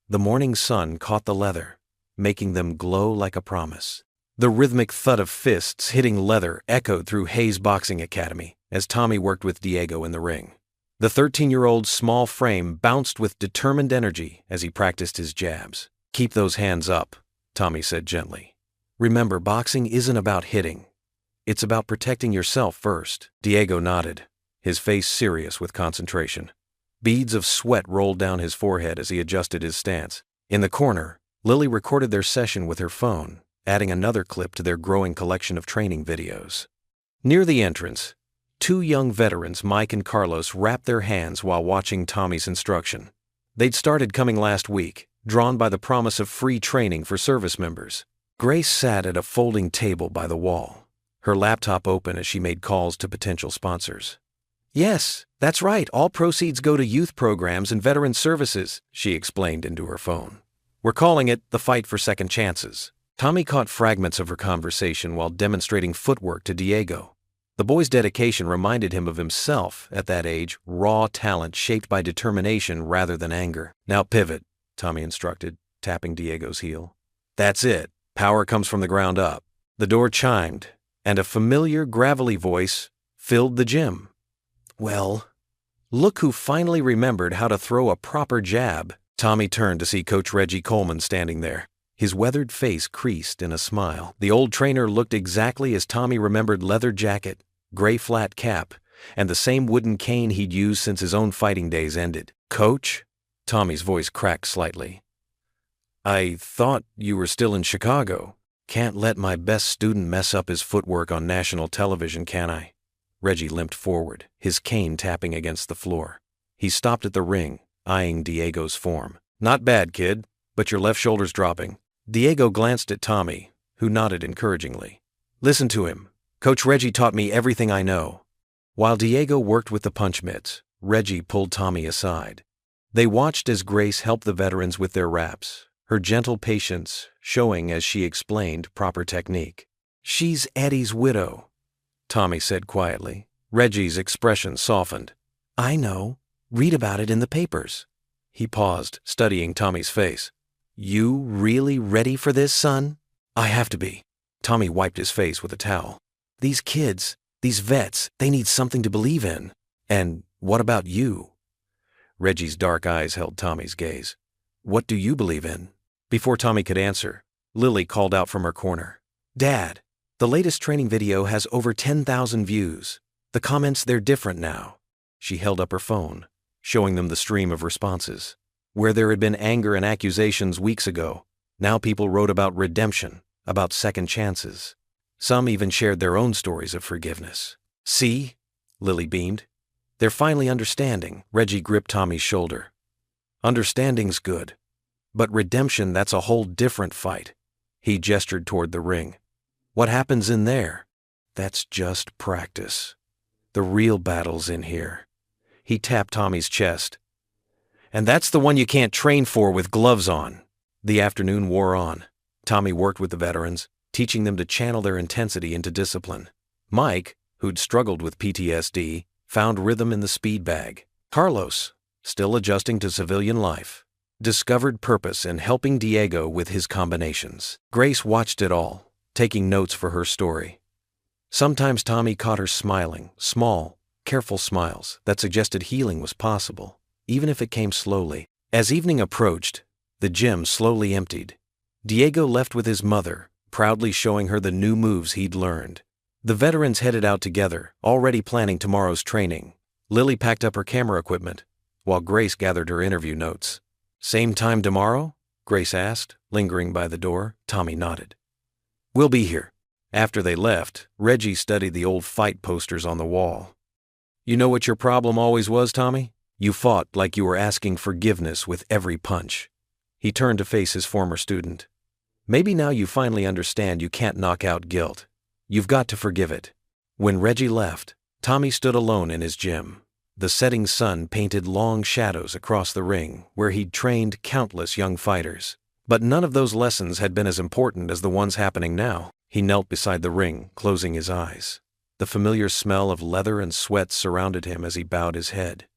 A: The morning sun caught the leather, making them glow like a promise. The rhythmic thud of fists hitting leather echoed through Hayes Boxing Academy as Tommy worked with Diego in the ring. The 13-year-old's small frame bounced with determined energy as he practiced his jabs. "Keep those hands up," Tommy said gently. "Remember, boxing isn't about hitting. It's about protecting yourself first." Diego nodded, his face serious with concentration. Beads of sweat rolled down his forehead as he adjusted his stance. In the corner, Lily recorded their session with her phone, adding another clip to their growing collection of training videos. Near the entrance, two young veterans, Mike and Carlos, wrapped their hands while watching Tommy's instruction. They'd started coming last week, drawn by the promise of free training for service members. Grace sat at a folding table by the wall, her laptop open as she made calls to potential sponsors. "Yes, that's right. All proceeds go to youth programs and veteran services," she explained into her phone. "We're calling it the Fight for Second Chances." Tommy caught fragments of her conversation while demonstrating footwork to Diego. The boy's dedication reminded him of himself at that age, raw talent shaped by determination rather than anger. "Now pivot," Tommy instructed, tapping Diego's heel. "That's it. Power comes from the ground up." The door chimed, and a familiar, gravelly voice filled the gym. "Well, look who finally remembered how to throw a proper jab." Tommy turned to see Coach Reggie Coleman standing there, his weathered face creased in a smile. The old trainer looked exactly as Tommy remembered: leather jacket, gray flat cap, and the same wooden cane he'd used since his own fighting days ended. "Coach?" Tommy's voice cracked slightly. "I thought you were still in Chicago. Can't let my best student mess up his footwork on national television, can I?" Reggie limped forward, his cane tapping against the floor. He stopped at the ring, eyeing Diego's form. "Not bad, kid, but your left shoulder's dropping." Diego glanced at Tommy, who nodded encouragingly. "Listen to him. Coach Reggie taught me everything I know." While Diego worked with the punch mitts, Reggie pulled Tommy aside. They watched as Grace helped the veterans with their wraps, her gentle patience showing as she explained proper technique. "She's Eddie's widow," Tommy said quietly. Reggie's expression softened. "I know. Read about it in the papers." He paused, studying Tommy's face. "You really ready for this, son?" "I have to be." Tommy wiped his face with a towel. "These kids, these vets, they need something to believe in. And what about you?" Reggie's dark eyes held Tommy's gaze. "What do you believe in?" Before Tommy could answer, Lily called out from her corner. "Dad, the latest training video has over 10,000 views. The comments, they're different now." She held up her phone, showing them the stream of responses. Where there had been anger and accusations weeks ago, now people wrote about redemption, about second chances. Some even shared their own stories of forgiveness. "See?" Lily beamed. "They're finally understanding." Reggie gripped Tommy's shoulder. "Understanding's good. But redemption, that's a whole different fight." He gestured toward the ring. "What happens in there? That's just practice. The real battle's in here." He tapped Tommy's chest. "And that's the one you can't train for with gloves on." The afternoon wore on. Tommy worked with the veterans, teaching them to channel their intensity into discipline. Mike, who'd struggled with PTSD, found rhythm in the speed bag. Carlos, still adjusting to civilian life, discovered purpose in helping Diego with his combinations. Grace watched it all, taking notes for her story. Sometimes Tommy caught her smiling, small, careful smiles that suggested healing was possible, even if it came slowly. As evening approached, the gym slowly emptied. Diego left with his mother, proudly showing her the new moves he'd learned. The veterans headed out together, already planning tomorrow's training. Lily packed up her camera equipment, while Grace gathered her interview notes. "Same time tomorrow?" Grace asked, lingering by the door. Tommy nodded. "We'll be here." After they left, Reggie studied the old fight posters on the wall. "You know what your problem always was, Tommy? You fought like you were asking forgiveness with every punch." He turned to face his former student. "Maybe now you finally understand you can't knock out guilt. You've got to forgive it." When Reggie left, Tommy stood alone in his gym. The setting sun painted long shadows across the ring where he'd trained countless young fighters. But none of those lessons had been as important as the ones happening now. He knelt beside the ring, closing his eyes. The familiar smell of leather and sweat surrounded him as he bowed his head.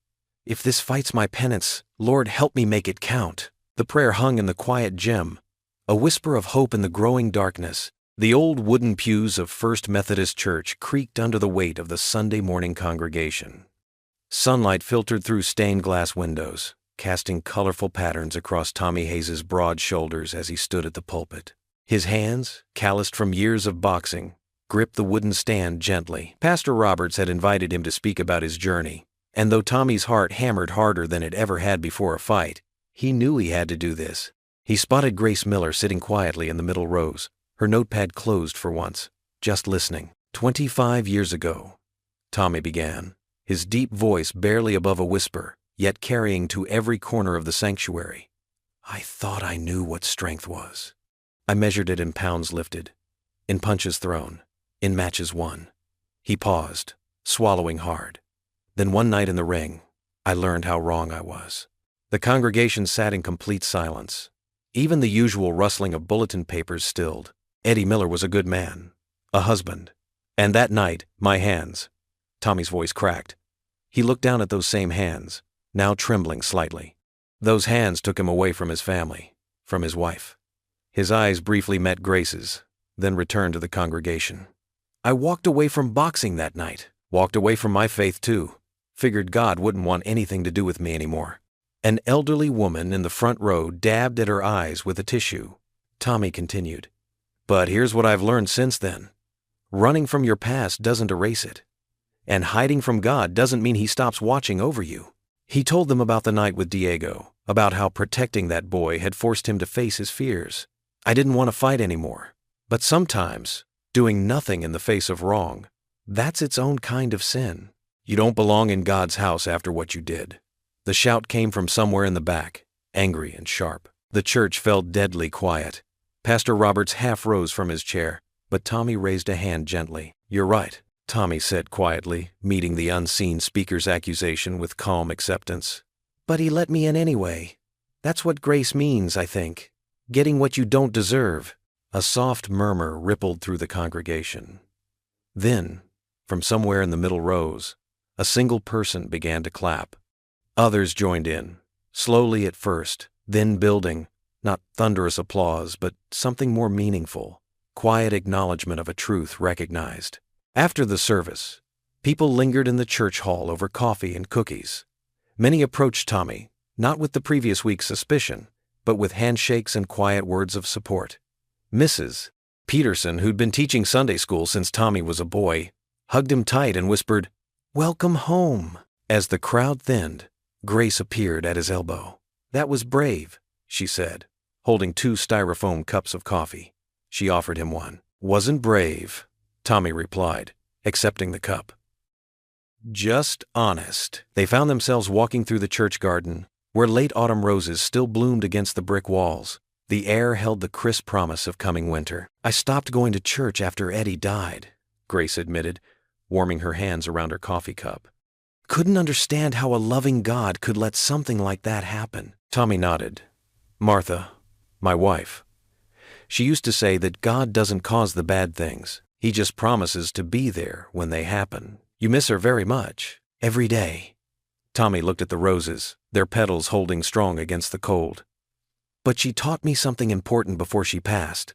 A: "If this fight's my penance, Lord, help me make it count." The prayer hung in the quiet gym, a whisper of hope in the growing darkness. The old wooden pews of First Methodist Church creaked under the weight of the Sunday morning congregation. Sunlight filtered through stained glass windows, casting colorful patterns across Tommy Hayes' broad shoulders as he stood at the pulpit. His hands, calloused from years of boxing, gripped the wooden stand gently. Pastor Roberts had invited him to speak about his journey, and though Tommy's heart hammered harder than it ever had before a fight, he knew he had to do this. He spotted Grace Miller sitting quietly in the middle rows, her notepad closed for once, just listening. 25 years ago, Tommy began, his deep voice barely above a whisper, yet carrying to every corner of the sanctuary. "I thought I knew what strength was. I measured it in pounds lifted, in punches thrown, in matches won." He paused, swallowing hard. "Then one night in the ring, I learned how wrong I was." The congregation sat in complete silence. Even the usual rustling of bulletin papers stilled. Eddie Miller was a good man, a husband. And that night, my hands. Tommy's voice cracked. He looked down at those same hands, now trembling slightly. Those hands took him away from his family, from his wife. His eyes briefly met Grace's, then returned to the congregation. "I walked away from boxing that night, walked away from my faith too. Figured God wouldn't want anything to do with me anymore." An elderly woman in the front row dabbed at her eyes with a tissue. Tommy continued, "But here's what I've learned since then. Running from your past doesn't erase it. And hiding from God doesn't mean He stops watching over you." He told them about the night with Diego, about how protecting that boy had forced him to face his fears. "I didn't want to fight anymore. But sometimes, doing nothing in the face of wrong, that's its own kind of sin. You don't belong in God's house after what you did." The shout came from somewhere in the back, angry and sharp. The church felt deadly quiet. Pastor Roberts half rose from his chair, but Tommy raised a hand gently. "You're right," Tommy said quietly, meeting the unseen speaker's accusation with calm acceptance. "But he let me in anyway. That's what grace means, I think. Getting what you don't deserve." A soft murmur rippled through the congregation. Then, from somewhere in the middle rows, a single person began to clap. Others joined in, slowly at first, then building, not thunderous applause, but something more meaningful, quiet acknowledgement of a truth recognized. After the service, people lingered in the church hall over coffee and cookies. Many approached Tommy, not with the previous week's suspicion, but with handshakes and quiet words of support. Mrs. Peterson, who'd been teaching Sunday school since Tommy was a boy, hugged him tight and whispered, "Welcome home." As the crowd thinned, Grace appeared at his elbow. "That was brave," she said, holding 2 styrofoam cups of coffee. She offered him one. "Wasn't brave," Tommy replied, accepting the cup. "Just honest." They found themselves walking through the church garden, where late autumn roses still bloomed against the brick walls. The air held the crisp promise of coming winter. "I stopped going to church after Eddie died," Grace admitted, warming her hands around her coffee cup. "Couldn't understand how a loving God could let something like that happen." Tommy nodded. "Martha, my wife, she used to say that God doesn't cause the bad things. He just promises to be there when they happen. You miss her very much." "Every day." Tommy looked at the roses, their petals holding strong against the cold. "But she taught me something important before she passed.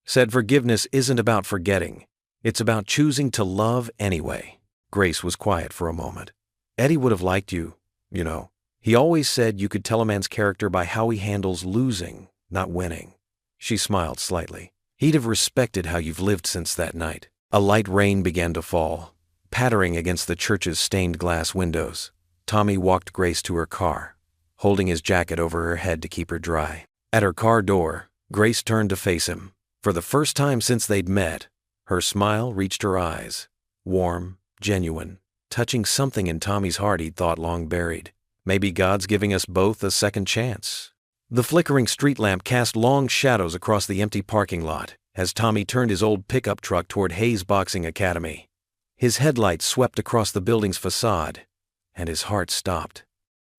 A: Said forgiveness isn't about forgetting. It's about choosing to love anyway." Grace was quiet for a moment. "Eddie would have liked you, you know. He always said you could tell a man's character by how he handles losing, not winning." She smiled slightly. "He'd have respected how you've lived since that night." A light rain began to fall, pattering against the church's stained glass windows. Tommy walked Grace to her car, holding his jacket over her head to keep her dry. At her car door, Grace turned to face him. For the first time since they'd met, her smile reached her eyes, warm, genuine, touching something in Tommy's heart he'd thought long buried. Maybe God's giving us both a second chance. The flickering street lamp cast long shadows across the empty parking lot as Tommy turned his old pickup truck toward Hayes Boxing Academy. His headlights swept across the building's facade, and his heart stopped.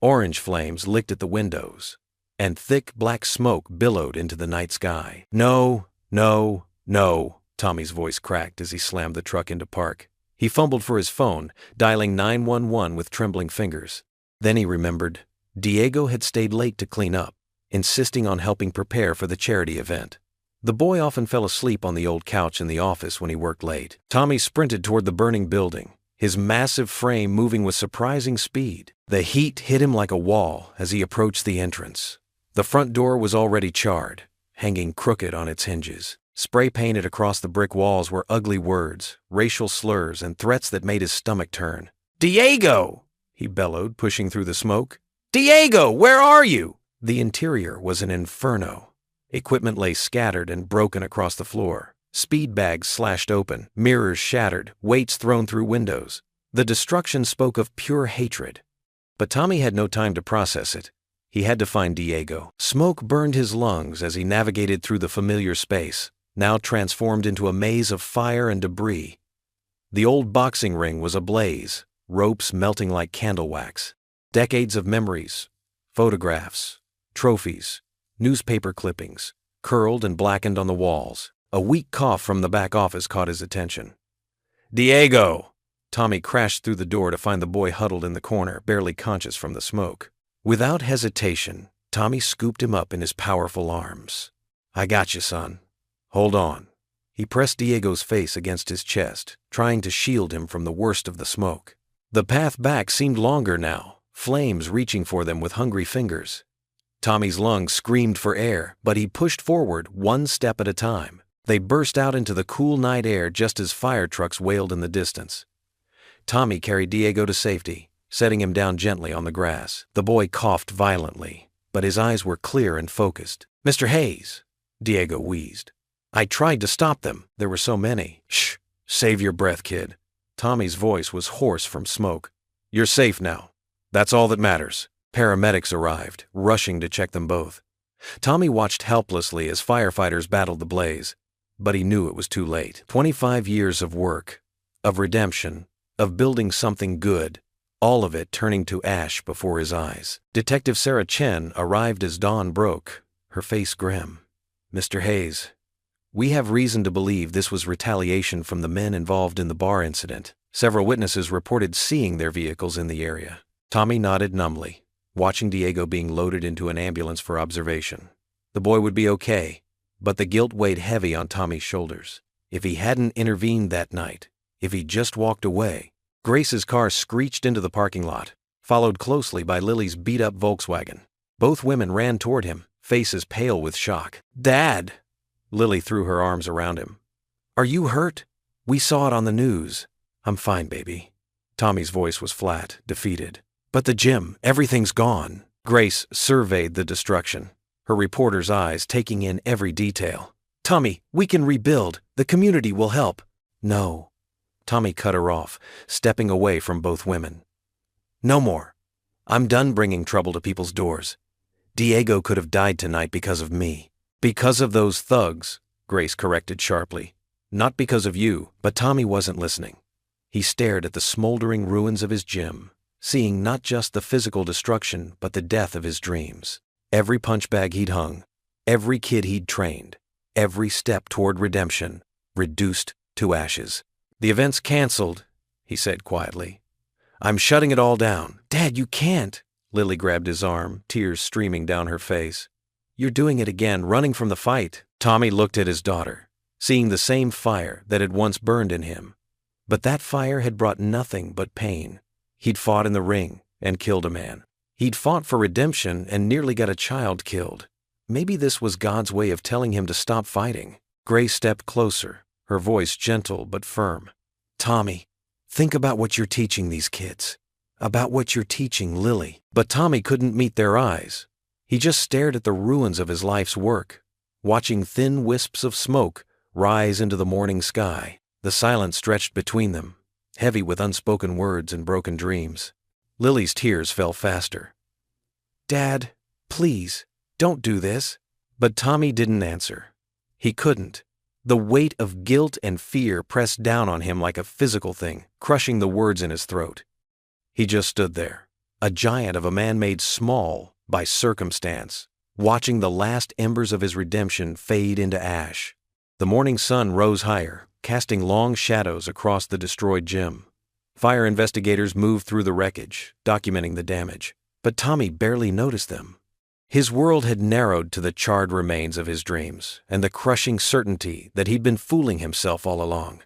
A: Orange flames licked at the windows, and thick black smoke billowed into the night sky. "No, no, no," Tommy's voice cracked as he slammed the truck into park. He fumbled for his phone, dialing 911 with trembling fingers. Then he remembered Diego had stayed late to clean up, insisting on helping prepare for the charity event. The boy often fell asleep on the old couch in the office when he worked late. Tommy sprinted toward the burning building, his massive frame moving with surprising speed. The heat hit him like a wall as he approached the entrance. The front door was already charred, hanging crooked on its hinges. Spray painted across the brick walls were ugly words, racial slurs, and threats that made his stomach turn. "Diego!" he bellowed, pushing through the smoke. "Diego, where are you?" The interior was an inferno. Equipment lay scattered and broken across the floor. Speed bags slashed open, mirrors shattered, weights thrown through windows. The destruction spoke of pure hatred. But Tommy had no time to process it. He had to find Diego. Smoke burned his lungs as he navigated through the familiar space, now transformed into a maze of fire and debris. The old boxing ring was ablaze, ropes melting like candle wax. Decades of memories, photographs, trophies, newspaper clippings, curled and blackened on the walls. A weak cough from the back office caught his attention. "Diego!" Tommy crashed through the door to find the boy huddled in the corner, barely conscious from the smoke. Without hesitation, Tommy scooped him up in his powerful arms. "I got you, son. Hold on." He pressed Diego's face against his chest, trying to shield him from the worst of the smoke. The path back seemed longer now, flames reaching for them with hungry fingers. Tommy's lungs screamed for air, but he pushed forward one step at a time. They burst out into the cool night air just as fire trucks wailed in the distance. Tommy carried Diego to safety, setting him down gently on the grass. The boy coughed violently, but his eyes were clear and focused. "Mr. Hayes," Diego wheezed. "I tried to stop them. There were so many." "Shh, save your breath, kid." Tommy's voice was hoarse from smoke. "You're safe now. That's all that matters." Paramedics arrived, rushing to check them both. Tommy watched helplessly as firefighters battled the blaze, but he knew it was too late. 25 years of work, of redemption, of building something good, all of it turning to ash before his eyes. Detective Sarah Chen arrived as dawn broke, her face grim. "Mr. Hayes, we have reason to believe this was retaliation from the men involved in the bar incident. Several witnesses reported seeing their vehicles in the area." Tommy nodded numbly, watching Diego being loaded into an ambulance for observation. The boy would be okay, but the guilt weighed heavy on Tommy's shoulders. If he hadn't intervened that night, if he just walked away. Grace's car screeched into the parking lot, followed closely by Lily's beat-up Volkswagen. Both women ran toward him, faces pale with shock. "Dad!" Lily threw her arms around him. "Are you hurt? We saw it on the news." "I'm fine, baby." Tommy's voice was flat, defeated. "But the gym, everything's gone." Grace surveyed the destruction, her reporter's eyes taking in every detail. "Tommy, we can rebuild. The community will help." "No." Tommy cut her off, stepping away from both women. "No more. I'm done bringing trouble to people's doors. Diego could have died tonight because of me." "Because of those thugs," Grace corrected sharply. "Not because of you." But Tommy wasn't listening. He stared at the smoldering ruins of his gym, seeing not just the physical destruction but the death of his dreams. Every punch bag he'd hung, every kid he'd trained, every step toward redemption, reduced to ashes. "The event's canceled," he said quietly. "I'm shutting it all down." "Dad, you can't." Lily grabbed his arm, tears streaming down her face. "You're doing it again, running from the fight." Tommy looked at his daughter, seeing the same fire that had once burned in him. But that fire had brought nothing but pain. He'd fought in the ring and killed a man. He'd fought for redemption and nearly got a child killed. Maybe this was God's way of telling him to stop fighting. Grace stepped closer, her voice gentle but firm. "Tommy, think about what you're teaching these kids. About what you're teaching Lily." But Tommy couldn't meet their eyes. He just stared at the ruins of his life's work, watching thin wisps of smoke rise into the morning sky. The silence stretched between them, heavy with unspoken words and broken dreams. Lily's tears fell faster. "Dad, please, don't do this." But Tommy didn't answer. He couldn't. The weight of guilt and fear pressed down on him like a physical thing, crushing the words in his throat. He just stood there, a giant of a man made small by circumstance, watching the last embers of his redemption fade into ash. The morning sun rose higher, casting long shadows across the destroyed gym. Fire investigators moved through the wreckage, documenting the damage, but Tommy barely noticed them. His world had narrowed to the charred remains of his dreams and the crushing certainty that he'd been fooling himself all along.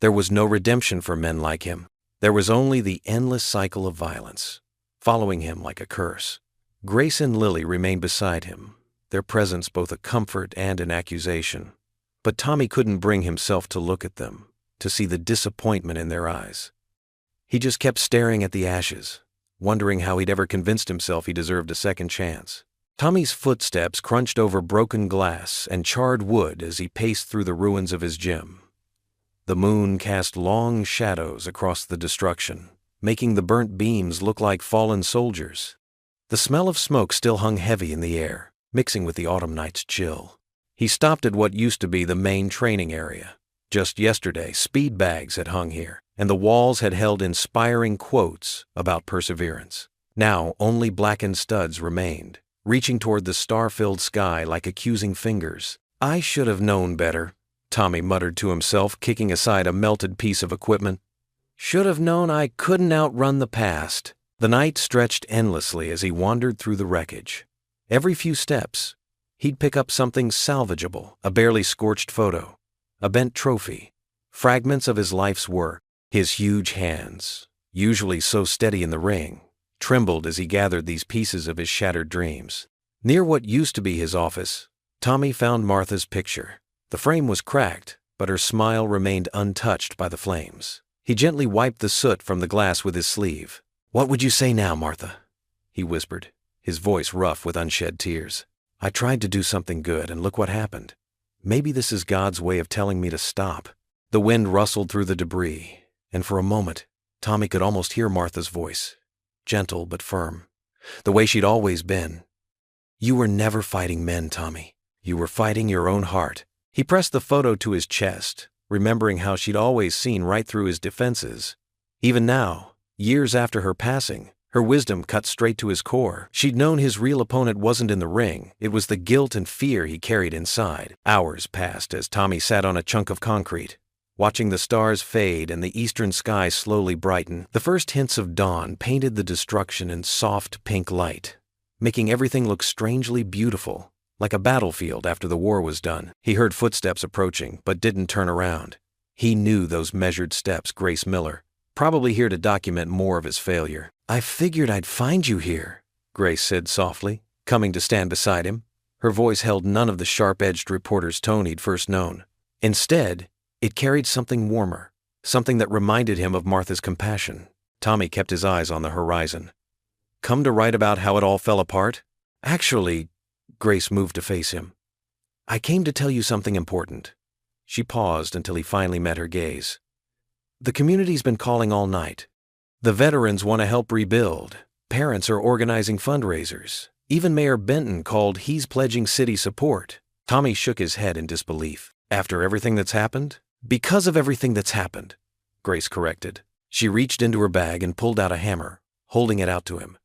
A: There was no redemption for men like him. There was only the endless cycle of violence, following him like a curse. Grace and Lily remained beside him, their presence both a comfort and an accusation. But Tommy couldn't bring himself to look at them, to see the disappointment in their eyes. He just kept staring at the ashes, wondering how he'd ever convinced himself he deserved a second chance. Tommy's footsteps crunched over broken glass and charred wood as he paced through the ruins of his gym. The moon cast long shadows across the destruction, making the burnt beams look like fallen soldiers. The smell of smoke still hung heavy in the air, mixing with the autumn night's chill. He stopped at what used to be the main training area. Just yesterday, speed bags had hung here, and the walls had held inspiring quotes about perseverance. Now only blackened studs remained, reaching toward the star-filled sky like accusing fingers. "I should have known better," Tommy muttered to himself, kicking aside a melted piece of equipment. "Should have known I couldn't outrun the past." The night stretched endlessly as he wandered through the wreckage. Every few steps, he'd pick up something salvageable, a barely scorched photo, a bent trophy, fragments of his life's work. His huge hands, usually so steady in the ring, trembled as he gathered these pieces of his shattered dreams. Near what used to be his office, Tommy found Martha's picture. The frame was cracked, but her smile remained untouched by the flames. He gently wiped the soot from the glass with his sleeve. "What would you say now, Martha?" he whispered, his voice rough with unshed tears. "I tried to do something good, and look what happened. Maybe this is God's way of telling me to stop." The wind rustled through the debris, and for a moment, Tommy could almost hear Martha's voice, gentle but firm. the way she'd always been. You were never fighting men, Tommy. You were fighting your own heart. He pressed the photo to his chest, remembering how she'd always seen right through his defenses. Even now, years after her passing, her wisdom cut straight to his core. She'd known his real opponent wasn't in the ring. It was the guilt and fear he carried inside. Hours passed as Tommy sat on a chunk of concrete, watching the stars fade and the eastern sky slowly brighten. The first hints of dawn painted the destruction in soft pink light, making everything look strangely beautiful, like a battlefield after the war was done. He heard footsteps approaching, but didn't turn around. He knew those measured steps. Grace Miller, probably here to document more of his failure. I figured I'd find you here, Grace said softly, coming to stand beside him. Her voice held none of the sharp-edged reporter's tone he'd first known. Instead, it carried something warmer, something that reminded him of Martha's compassion. Tommy kept his eyes on the horizon. Come to write about how it all fell apart? Actually, Grace moved to face him. I came to tell you something important. She paused until he finally met her gaze. The community's been calling all night. The veterans want to help rebuild. Parents are organizing fundraisers. Even Mayor Benton called. He's pledging city support. Tommy shook his head in disbelief. After everything that's happened? Because of everything that's happened, Grace corrected. She reached into her bag and pulled out a hammer, holding it out to him.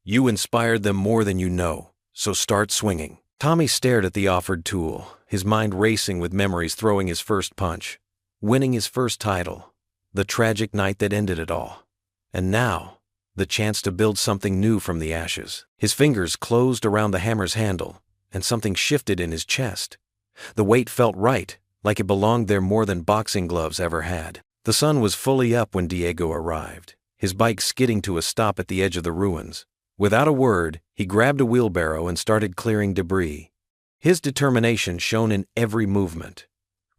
A: You inspired them more than you know, so start swinging. Tommy stared at the offered tool, his mind racing with memories, throwing his first punch, winning his first title, the tragic night that ended it all. And now, the chance to build something new from the ashes. His fingers closed around the hammer's handle, and something shifted in his chest. The weight felt right, like it belonged there more than boxing gloves ever had. The sun was fully up when Diego arrived, his bike skidding to a stop at the edge of the ruins. Without a word, he grabbed a wheelbarrow and started clearing debris. His determination shone in every movement,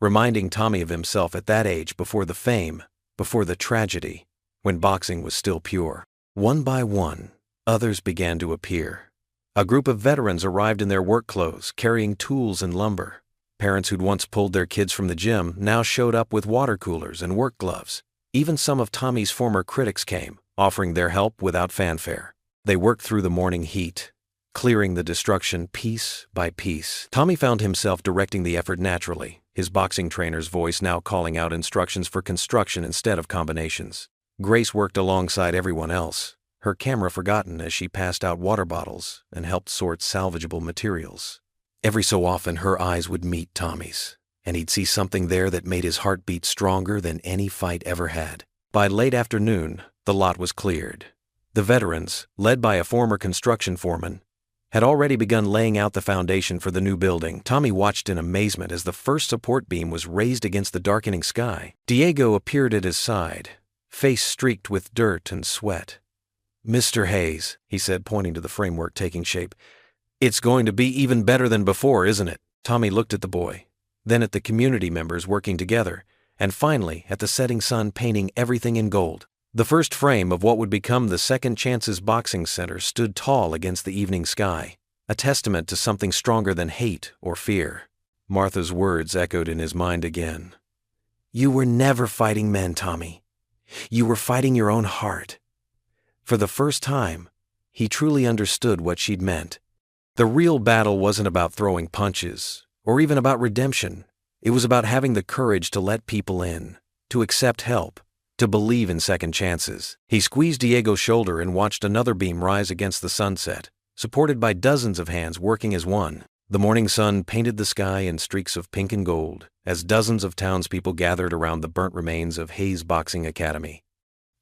A: reminding Tommy of himself at that age, before the fame, before the tragedy, when boxing was still pure. One by one, others began to appear. A group of veterans arrived in their work clothes, carrying tools and lumber. Parents who'd once pulled their kids from the gym now showed up with water coolers and work gloves. Even some of Tommy's former critics came, offering their help without fanfare. They worked through the morning heat, clearing the destruction piece by piece. Tommy found himself directing the effort naturally, his boxing trainer's voice now calling out instructions for construction instead of combinations. Grace worked alongside everyone else, her camera forgotten as she passed out water bottles and helped sort salvageable materials. Every so often her eyes would meet Tommy's, and he'd see something there that made his heart beat stronger than any fight ever had. By late afternoon, the lot was cleared. The veterans, led by a former construction foreman, had already begun laying out the foundation for the new building. Tommy watched in amazement as the first support beam was raised against the darkening sky. Diego appeared at his side, face streaked with dirt and sweat. Mr. Hayes, he said, pointing to the framework taking shape, it's going to be even better than before, isn't it? Tommy looked at the boy, then at the community members working together, and finally at the setting sun painting everything in gold. The first frame of what would become the Second Chances Boxing Center stood tall against the evening sky, a testament to something stronger than hate or fear. Martha's words echoed in his mind again. You were never fighting men, Tommy. You were fighting your own heart. For the first time, he truly understood what she'd meant. The real battle wasn't about throwing punches, or even about redemption. It was about having the courage to let people in, to accept help, to believe in second chances. He squeezed Diego's shoulder and watched another beam rise against the sunset, supported by dozens of hands working as one. The morning sun painted the sky in streaks of pink and gold as dozens of townspeople gathered around the burnt remains of Hayes Boxing Academy.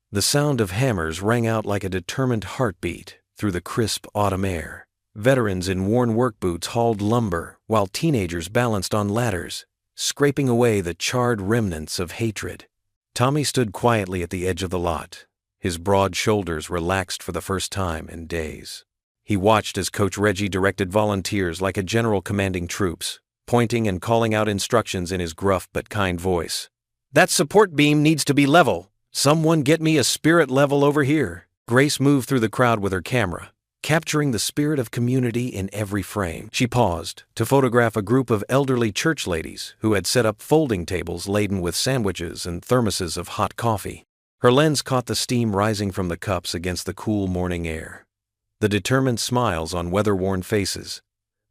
A: The sound of hammers rang out like a determined heartbeat through the crisp autumn air. Veterans in worn work boots hauled lumber, while teenagers balanced on ladders, scraping away the charred remnants of hatred. Tommy stood quietly at the edge of the lot, his broad shoulders relaxed for the first time in days. He watched as Coach Reggie directed volunteers like a general commanding troops, pointing and calling out instructions in his gruff but kind voice. That support beam needs to be level. Someone get me a spirit level over here. Grace moved through the crowd with her camera, capturing the spirit of community in every frame. She paused to photograph a group of elderly church ladies who had set up folding tables laden with sandwiches and thermoses of hot coffee. Her lens caught the steam rising from the cups against the cool morning air. the determined smiles on weather-worn faces,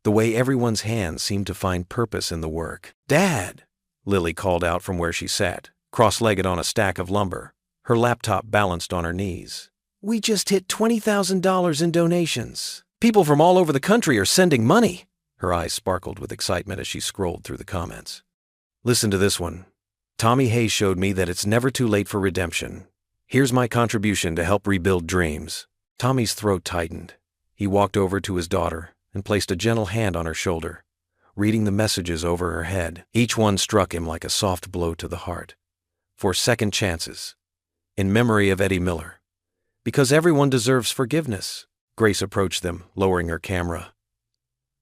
A: the way everyone's hands seemed to find purpose in the work. "Dad!" Lily called out from where she sat, cross-legged on a stack of lumber, her laptop balanced on her knees. "We just hit $20,000 in donations. People from all over the country are sending money." Her eyes sparkled with excitement as she scrolled through the comments. "Listen to this one. Tommy Hayes showed me that it's never too late for redemption. Here's my contribution to help rebuild dreams." Tommy's throat tightened. He walked over to his daughter and placed a gentle hand on her shoulder, reading the messages over her head. Each one struck him like a soft blow to the heart. For second chances. In memory of Eddie Miller. Because everyone deserves forgiveness. Grace approached them, lowering her camera.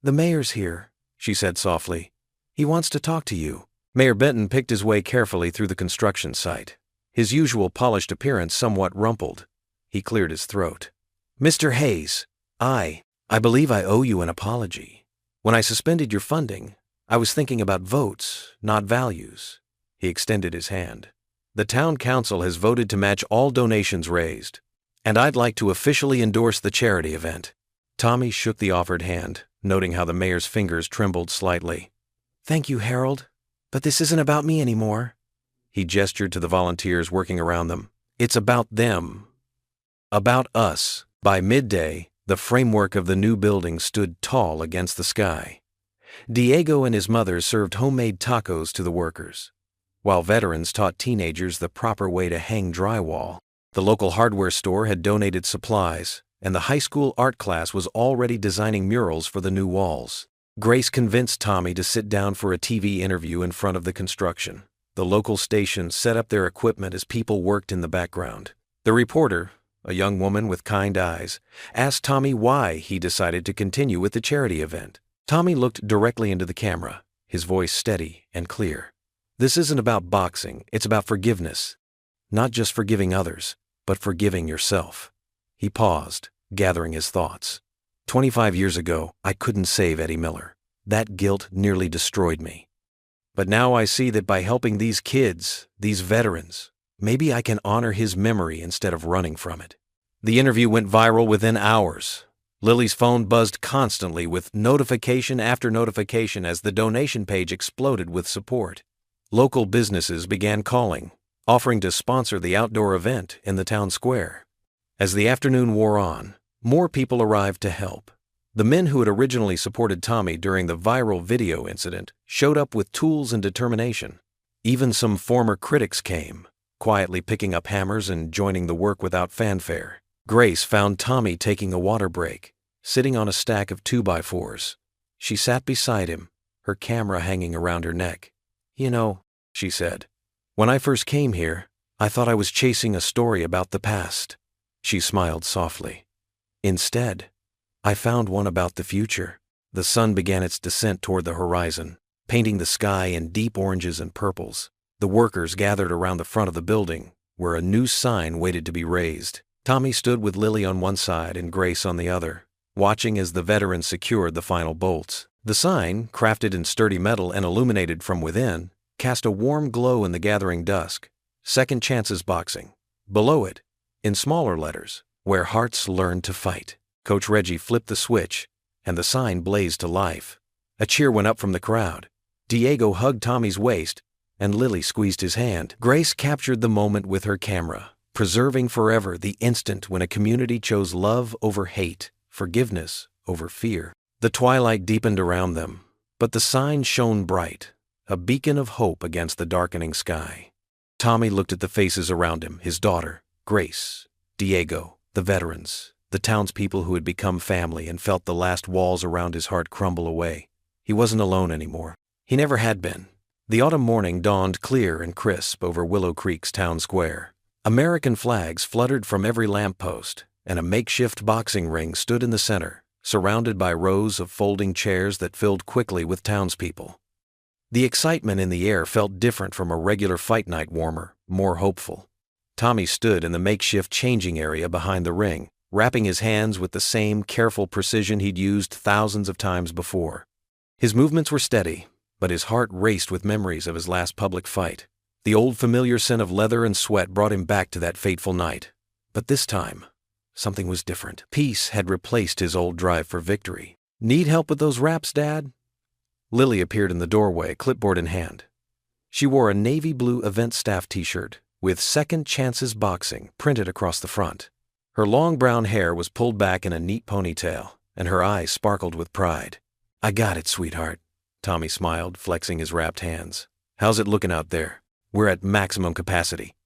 A: "The mayor's here," she said softly. "He wants to talk to you." Mayor Benton picked his way carefully through the construction site, his usual polished appearance somewhat rumpled. He cleared his throat. "Mr. Hayes, I believe I owe you an apology. When I suspended your funding, I was thinking about votes, not values." He extended his hand. "The town council has voted to match all donations raised, and I'd like to officially endorse the charity event." Tommy shook the offered hand, noting how the mayor's fingers trembled slightly. "Thank you, Harold, but this isn't about me anymore." He gestured to the volunteers working around them. "It's about them. About us." By midday, the framework of the new building stood tall against the sky. Diego and his mother served homemade tacos to the workers, while veterans taught teenagers the proper way to hang drywall. The local hardware store had donated supplies, and the high school art class was already designing murals for the new walls. Grace convinced Tommy to sit down for a TV interview in front of the construction. The local station set up their equipment as people worked in the background. The reporter, a young woman with kind eyes, asked Tommy why he decided to continue with the charity event. Tommy looked directly into the camera, his voice steady and clear. "This isn't about boxing, it's about forgiveness. Not just forgiving others, but forgiving yourself." He paused, gathering his thoughts. 25 years ago, I couldn't save Eddie Miller. That guilt nearly destroyed me. But now I see that by helping these kids, these veterans, maybe I can honor his memory instead of running from it. The interview went viral within hours. Lily's phone buzzed constantly with notification after notification as the donation page exploded with support. Local businesses began calling, offering to sponsor the outdoor event in the town square. As the afternoon wore on, more people arrived to help. The men who had originally supported Tommy during the viral video incident showed up with tools and determination. Even some former critics came, quietly picking up hammers and joining the work without fanfare. Grace found Tommy taking a water break, sitting on a stack of 2x4s. She sat beside him, her camera hanging around her neck. "You know," she said, "when I first came here, I thought I was chasing a story about the past." She smiled softly. "Instead, I found one about the future." The sun began its descent toward the horizon, painting the sky in deep oranges and purples. The workers gathered around the front of the building, where a new sign waited to be raised. Tommy stood with Lily on one side and Grace on the other, watching as the veterans secured the final bolts. The sign, crafted in sturdy metal and illuminated from within, cast a warm glow in the gathering dusk. "Second Chances Boxing." Below it, in smaller letters, "Where Hearts Learn to Fight." Coach Reggie flipped the switch, and the sign blazed to life. A cheer went up from the crowd. Diego hugged Tommy's waist, and Lily squeezed his hand. Grace captured the moment with her camera, preserving forever the instant when a community chose love over hate, forgiveness over fear. The twilight deepened around them, but the sign shone bright, a beacon of hope against the darkening sky. Tommy looked at the faces around him, his daughter, Grace, Diego, the veterans, the townspeople who had become family, and felt the last walls around his heart crumble away. He wasn't alone anymore. He never had been. The autumn morning dawned clear and crisp over Willow Creek's town square. American flags fluttered from every lamppost, and a makeshift boxing ring stood in the center, surrounded by rows of folding chairs that filled quickly with townspeople. The excitement in the air felt different from a regular fight night warmer, more hopeful. Tommy stood in the makeshift changing area behind the ring, wrapping his hands with the same careful precision he'd used thousands of times before. His movements were steady, but his heart raced with memories of his last public fight. The old familiar scent of leather and sweat brought him back to that fateful night. But this time, something was different. Peace had replaced his old drive for victory. "Need help with those wraps, Dad?" Lily appeared in the doorway, clipboard in hand. She wore a navy blue event staff t-shirt with Second Chances Boxing printed across the front. Her long brown hair was pulled back in a neat ponytail, and her eyes sparkled with pride. "I got it, sweetheart." Tommy smiled, flexing his wrapped hands. "How's it looking out there?" "We're at maximum capacity.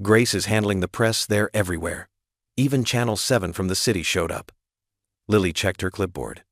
A: Grace is handling the press. They're everywhere. Even Channel 7 from the city showed up." Lily checked her clipboard.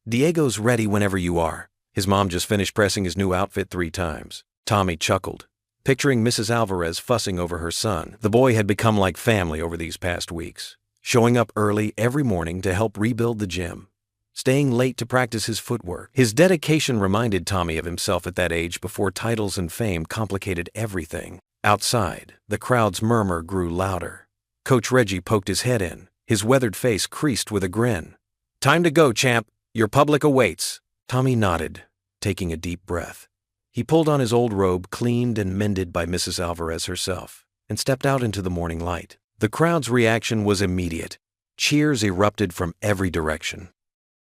A: "Diego's ready whenever you are. His mom just finished pressing his new outfit 3 times. Tommy chuckled, picturing Mrs. Alvarez fussing over her son. The boy had become like family over these past weeks, showing up early every morning to help rebuild the gym, staying late to practice his footwork. His dedication reminded Tommy of himself at that age before titles and fame complicated everything. Outside, the crowd's murmur grew louder. Coach Reggie poked his head in, his weathered face creased with a grin. "Time to go, champ. Your public awaits." Tommy nodded, taking a deep breath. He pulled on his old robe, cleaned and mended by Mrs. Alvarez herself, and stepped out into the morning light. The crowd's reaction was immediate. Cheers erupted from every direction.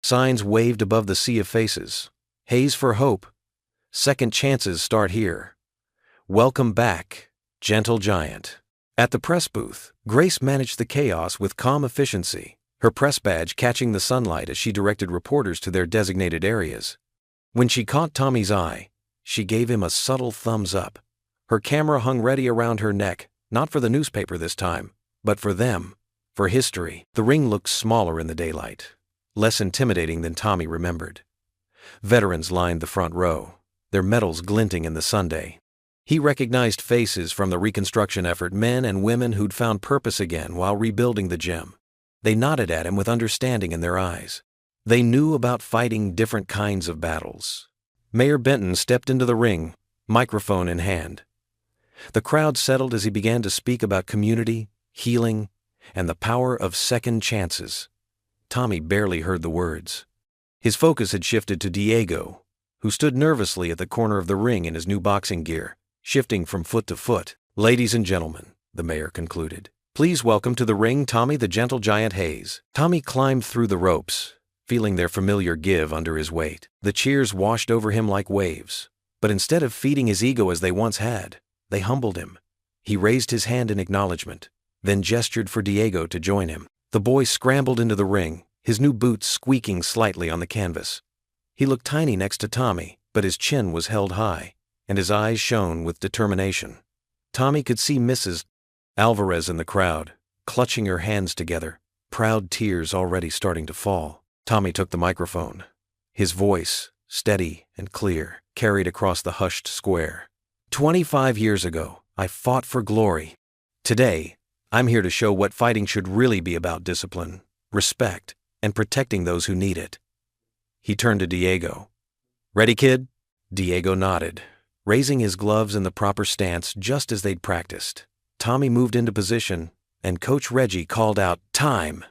A: Signs waved above the sea of faces. "Haze for hope. Second chances start here. Welcome back, gentle giant." At the press booth, Grace managed the chaos with calm efficiency, her press badge catching the sunlight as she directed reporters to their designated areas. When she caught Tommy's eye, she gave him a subtle thumbs up. Her camera hung ready around her neck, not for the newspaper this time, but for them, for history. The ring looked smaller in the daylight, less intimidating than Tommy remembered. Veterans lined the front row, their medals glinting in the sunday. He recognized faces from the reconstruction effort, men and women who'd found purpose again while rebuilding the gym. They nodded at him with understanding in their eyes. They knew about fighting different kinds of battles. Mayor Benton stepped into the ring, microphone in hand. The crowd settled as he began to speak about community, healing, and the power of second chances. Tommy barely heard the words. His focus had shifted to Diego, who stood nervously at the corner of the ring in his new boxing gear, shifting from foot to foot. "Ladies and gentlemen," the mayor concluded, "please welcome to the ring Tommy the Gentle Giant Hayes." Tommy climbed through the ropes, feeling their familiar give under his weight. The cheers washed over him like waves, but instead of feeding his ego as they once had, they humbled him. He raised his hand in acknowledgement, then gestured for Diego to join him. The boy scrambled into the ring, his new boots squeaking slightly on the canvas. He looked tiny next to Tommy, but his chin was held high, and his eyes shone with determination. Tommy could see Mrs. Alvarez in the crowd, clutching her hands together, proud tears already starting to fall. Tommy took the microphone. His voice, steady and clear, carried across the hushed square. 25 years ago, I fought for glory. Today, I'm here to show what fighting should really be about: discipline, respect, and protecting those who need it." He turned to Diego. "Ready, kid?" Diego nodded, raising his gloves in the proper stance just as they'd practiced. Tommy moved into position, and Coach Reggie called out, "Time!"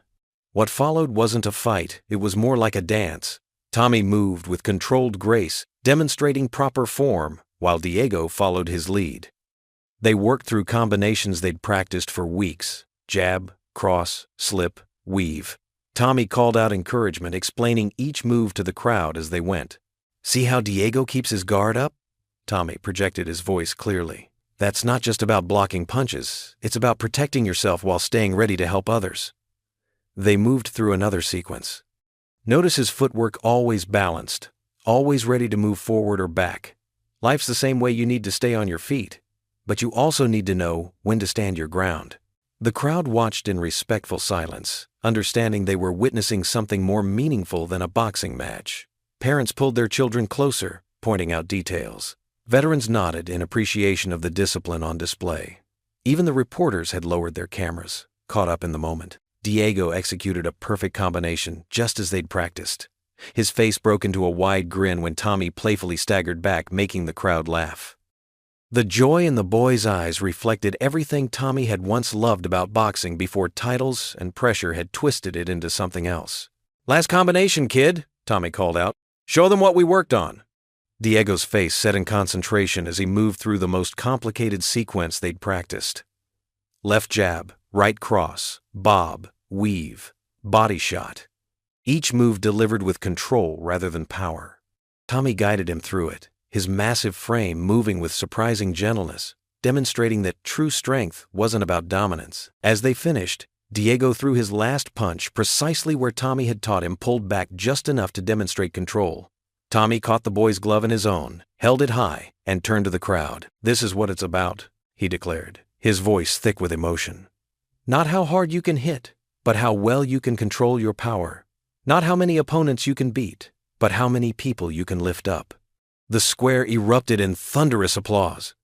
A: What followed wasn't a fight, it was more like a dance. Tommy moved with controlled grace, demonstrating proper form, while Diego followed his lead. They worked through combinations they'd practiced for weeks: jab, cross, slip, weave. Tommy called out encouragement, explaining each move to the crowd as they went. "See how Diego keeps his guard up?" Tommy projected his voice clearly. "That's not just about blocking punches, it's about protecting yourself while staying ready to help others." They moved through another sequence. "Notice his footwork, always balanced, always ready to move forward or back. Life's the same way. You need to stay on your feet, but you also need to know when to stand your ground." The crowd watched in respectful silence, understanding they were witnessing something more meaningful than a boxing match. Parents pulled their children closer, pointing out details. Veterans nodded in appreciation of the discipline on display. Even the reporters had lowered their cameras, caught up in the moment. Diego executed a perfect combination just as they'd practiced. His face broke into a wide grin when Tommy playfully staggered back, making the crowd laugh. The joy in the boy's eyes reflected everything Tommy had once loved about boxing before titles and pressure had twisted it into something else. "Last combination, kid," Tommy called out. "Show them what we worked on." Diego's face set in concentration as he moved through the most complicated sequence they'd practiced. Left jab, right cross, bob, weave, body shot. Each move delivered with control rather than power. Tommy guided him through it, his massive frame moving with surprising gentleness, demonstrating that true strength wasn't about dominance. As they finished, Diego threw his last punch precisely where Tommy had taught him, pulled back just enough to demonstrate control. Tommy caught the boy's glove in his own, held it high, and turned to the crowd. "This is what it's about," he declared, his voice thick with emotion. "Not how hard you can hit, but how well you can control your power. Not how many opponents you can beat, but how many people you can lift up." The square erupted in thunderous applause.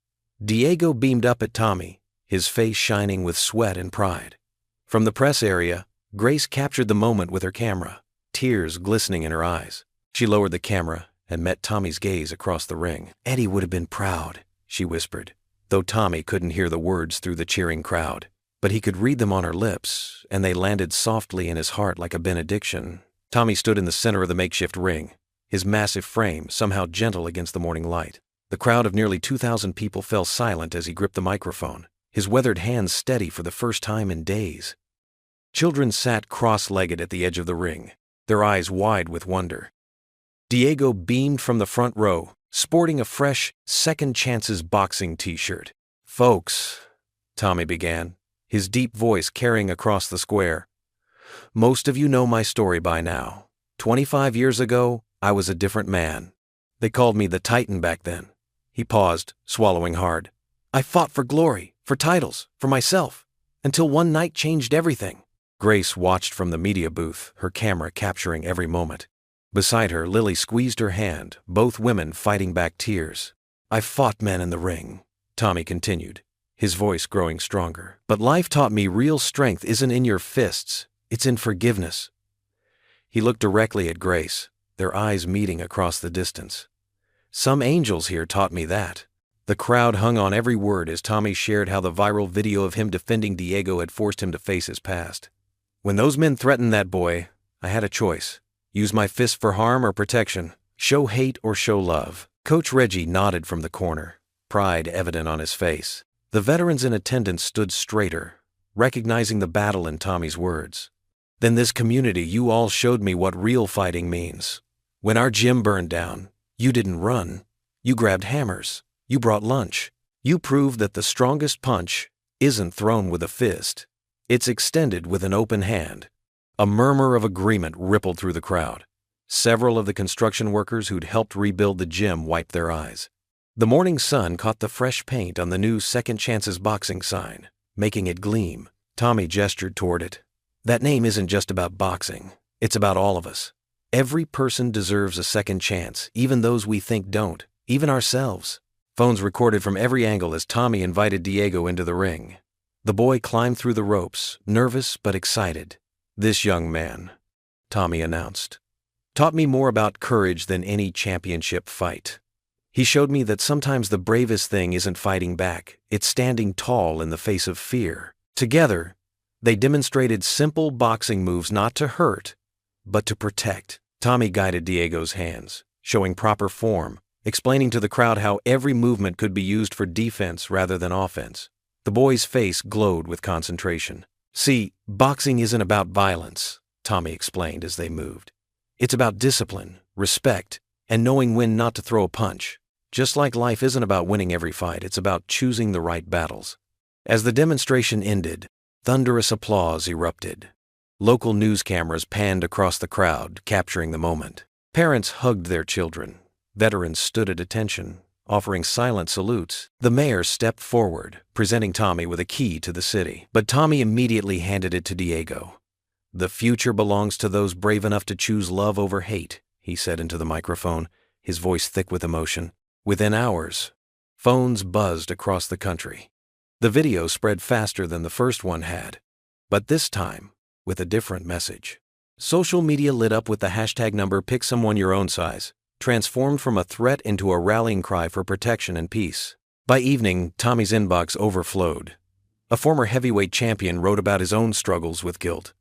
A: Diego beamed up at Tommy, his face shining with sweat and pride. From the press area, Grace captured the moment with her camera, tears glistening in her eyes. She lowered the camera and met Tommy's gaze across the ring. "Eddie would have been proud," she whispered, though Tommy couldn't hear the words through the cheering crowd. But he could read them on her lips, and they landed softly in his heart like a benediction. Tommy stood in the center of the makeshift ring, his massive frame somehow gentle against the morning light. The crowd of nearly 2,000 people fell silent as he gripped the microphone, his weathered hands steady for the first time in days. Children sat cross-legged at the edge of the ring, their eyes wide with wonder. Diego beamed from the front row, sporting a fresh Second Chances boxing t-shirt. "Folks," Tommy began, his deep voice carrying across the square, "most of you know my story by now. 25 years ago, I was a different man. They called me the Titan back then." He paused, swallowing hard. "I fought for glory, for titles, for myself, until one night changed everything." Grace watched from the media booth, her camera capturing every moment. Beside her, Lily squeezed her hand, both women fighting back tears. "I've fought men in the ring," Tommy continued, his voice growing stronger. "But life taught me real strength isn't in your fists, it's in forgiveness." He looked directly at Grace, their eyes meeting across the distance. "Some angels here taught me that." The crowd hung on every word as Tommy shared how the viral video of him defending Diego had forced him to face his past. "When those men threatened that boy, I had a choice. Use my fist for harm or protection. Show hate or show love." Coach Reggie nodded from the corner, pride evident on his face. The veterans in attendance stood straighter, recognizing the battle in Tommy's words. "Then this community, you all showed me what real fighting means. When our gym burned down, you didn't run. You grabbed hammers. You brought lunch. You proved that the strongest punch isn't thrown with a fist. It's extended with an open hand." A murmur of agreement rippled through the crowd. Several of the construction workers who'd helped rebuild the gym wiped their eyes. The morning sun caught the fresh paint on the new Second Chances boxing sign, making it gleam. Tommy gestured toward it. "That name isn't just about boxing. It's about all of us. Every person deserves a second chance, even those we think don't, even ourselves." Phones recorded from every angle as Tommy invited Diego into the ring. The boy climbed through the ropes, nervous but excited. "This young man," Tommy announced, "taught me more about courage than any championship fight. He showed me that sometimes the bravest thing isn't fighting back, it's standing tall in the face of fear." Together, they demonstrated simple boxing moves not to hurt, but to protect. Tommy guided Diego's hands, showing proper form, explaining to the crowd how every movement could be used for defense rather than offense. The boy's face glowed with concentration. "See, boxing isn't about violence," Tommy explained as they moved. "It's about discipline, respect, and knowing when not to throw a punch. Just like life isn't about winning every fight, it's about choosing the right battles." As the demonstration ended, thunderous applause erupted. Local news cameras panned across the crowd, capturing the moment. Parents hugged their children. Veterans stood at attention, offering silent salutes. The mayor stepped forward, presenting Tommy with a key to the city. But Tommy immediately handed it to Diego. "The future belongs to those brave enough to choose love over hate," he said into the microphone, his voice thick with emotion. Within hours, phones buzzed across the country. The video spread faster than the first one had, but this time with a different message. Social media lit up with the hashtag number "Pick Someone Your Own Size," transformed from a threat into a rallying cry for protection and peace. By evening, Tommy's inbox overflowed. A former heavyweight champion wrote about his own struggles with guilt.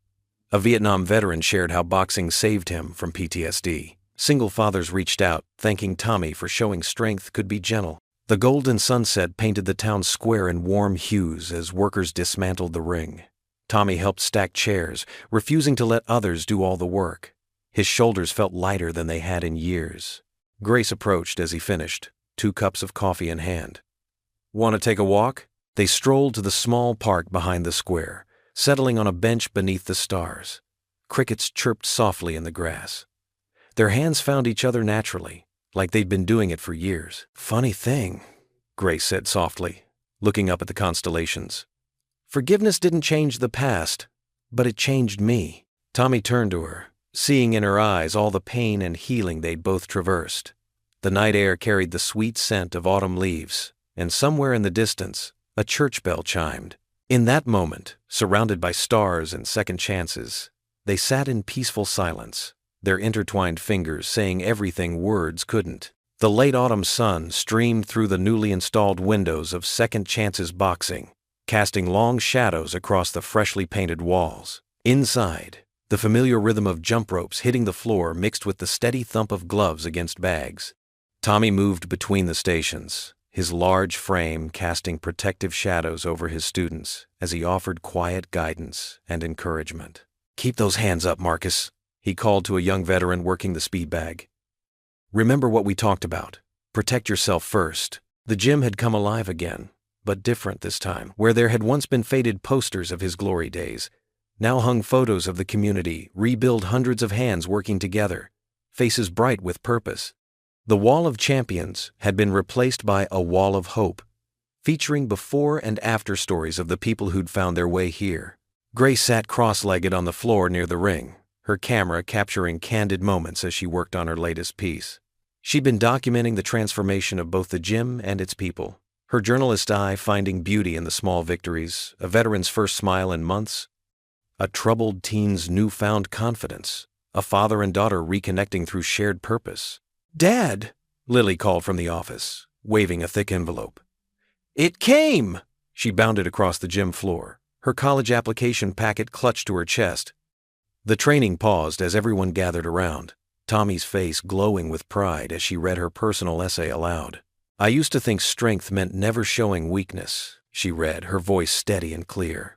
A: A Vietnam veteran shared how boxing saved him from PTSD. Single fathers reached out, thanking Tommy for showing strength could be gentle. The golden sunset painted the town square in warm hues as workers dismantled the ring. Tommy helped stack chairs, refusing to let others do all the work. His shoulders felt lighter than they had in years. Grace approached as he finished, 2 cups of coffee in hand. "Want to take a walk?" They strolled to the small park behind the square, settling on a bench beneath the stars. Crickets chirped softly in the grass. Their hands found each other naturally, like they'd been doing it for years. "Funny thing," Grace said softly, looking up at the constellations. "Forgiveness didn't change the past, but it changed me." Tommy turned to her, seeing in her eyes all the pain and healing they'd both traversed. The night air carried the sweet scent of autumn leaves, and somewhere in the distance, a church bell chimed. In that moment, surrounded by stars and second chances, they sat in peaceful silence, their intertwined fingers saying everything words couldn't. The late autumn sun streamed through the newly installed windows of Second Chances Boxing, casting long shadows across the freshly painted walls. Inside, the familiar rhythm of jump ropes hitting the floor mixed with the steady thump of gloves against bags. Tommy moved between the stations, his large frame casting protective shadows over his students as he offered quiet guidance and encouragement. "Keep those hands up, Marcus," he called to a young veteran working the speed bag. "Remember what we talked about. Protect yourself first." The gym had come alive again, but different this time. Where there had once been faded posters of his glory days, now hung photos of the community, rebuilt hundreds of hands working together, faces bright with purpose. The Wall of Champions had been replaced by a Wall of Hope, featuring before and after stories of the people who'd found their way here. Grace sat cross-legged on the floor near the ring, her camera capturing candid moments as she worked on her latest piece. She'd been documenting the transformation of both the gym and its people, her journalist eye finding beauty in the small victories, a veteran's first smile in months, a troubled teen's newfound confidence, a father and daughter reconnecting through shared purpose. "Dad," Lily called from the office, waving a thick envelope. "It came!" She bounded across the gym floor, her college application packet clutched to her chest. The training paused as everyone gathered around, Tommy's face glowing with pride as she read her personal essay aloud. "I used to think strength meant never showing weakness," she read, her voice steady and clear.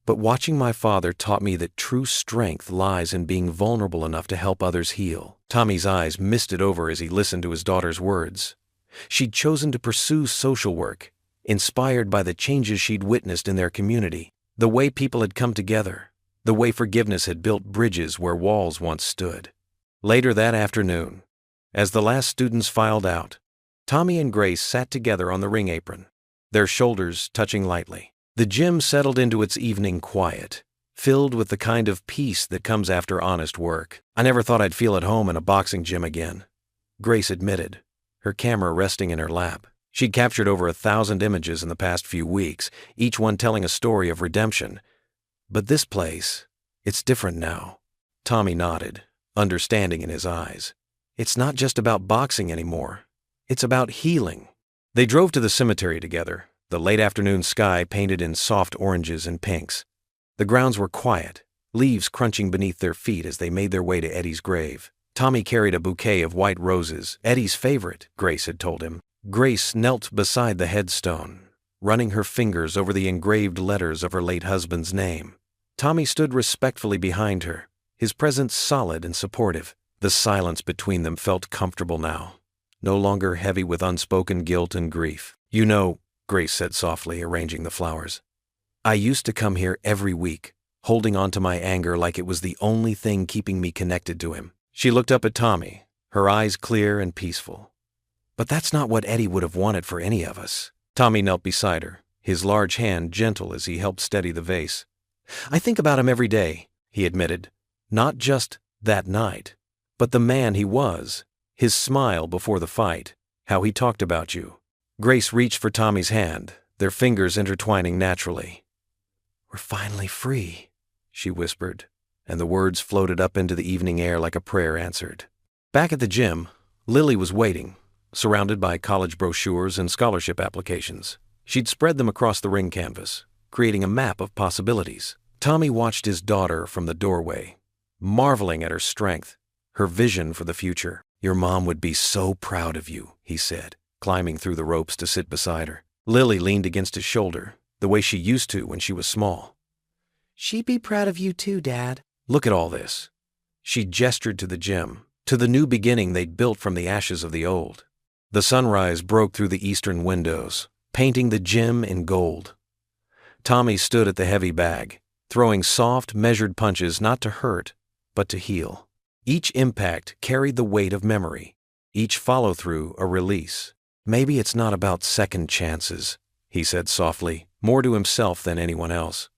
A: "But watching my father taught me that true strength lies in being vulnerable enough to help others heal." Tommy's eyes misted over as he listened to his daughter's words. She'd chosen to pursue social work, inspired by the changes she'd witnessed in their community, the way people had come together, the way forgiveness had built bridges where walls once stood. Later that afternoon, as the last students filed out, Tommy and Grace sat together on the ring apron, their shoulders touching lightly. The gym settled into its evening quiet, filled with the kind of peace that comes after honest work. "I never thought I'd feel at home in a boxing gym again," Grace admitted, her camera resting in her lap. She'd captured over 1,000 images in the past few weeks, each one telling a story of redemption. "But this place, it's different now." Tommy nodded, understanding in his eyes. "It's not just about boxing anymore. It's about healing." They drove to the cemetery together, the late afternoon sky painted in soft oranges and pinks. The grounds were quiet, leaves crunching beneath their feet as they made their way to Eddie's grave. Tommy carried a bouquet of white roses, Eddie's favorite, Grace had told him. Grace knelt beside the headstone, running her fingers over the engraved letters of her late husband's name. Tommy stood respectfully behind her, his presence solid and supportive. The silence between them felt comfortable now, no longer heavy with unspoken guilt and grief. "You know," Grace said softly, arranging the flowers, "I used to come here every week, holding on to my anger like it was the only thing keeping me connected to him." She looked up at Tommy, her eyes clear and peaceful. "But that's not what Eddie would have wanted for any of us." Tommy knelt beside her, his large hand gentle as he helped steady the vase. "I think about him every day," he admitted. "Not just that night, but the man he was, his smile before the fight, how he talked about you." Grace reached for Tommy's hand, their fingers intertwining naturally. "We're finally free," she whispered, and the words floated up into the evening air like a prayer answered. Back at the gym, Lily was waiting, surrounded by college brochures and scholarship applications. She'd spread them across the ring canvas, creating a map of possibilities. Tommy watched his daughter from the doorway, marveling at her strength, her vision for the future. "Your mom would be so proud of you," he said, climbing through the ropes to sit beside her. Lily leaned against his shoulder, the way she used to when she was small. She'd be proud of you too, Dad. Look at all this. She gestured to the gym, to the new beginning they'd built from the ashes of the old. The sunrise broke through the eastern windows, painting the gym in gold. Tommy stood at the heavy bag, throwing soft, measured punches not to hurt, but to heal. Each impact carried the weight of memory, each follow-through a release. Maybe it's not about second chances, he said softly, more to himself than anyone else.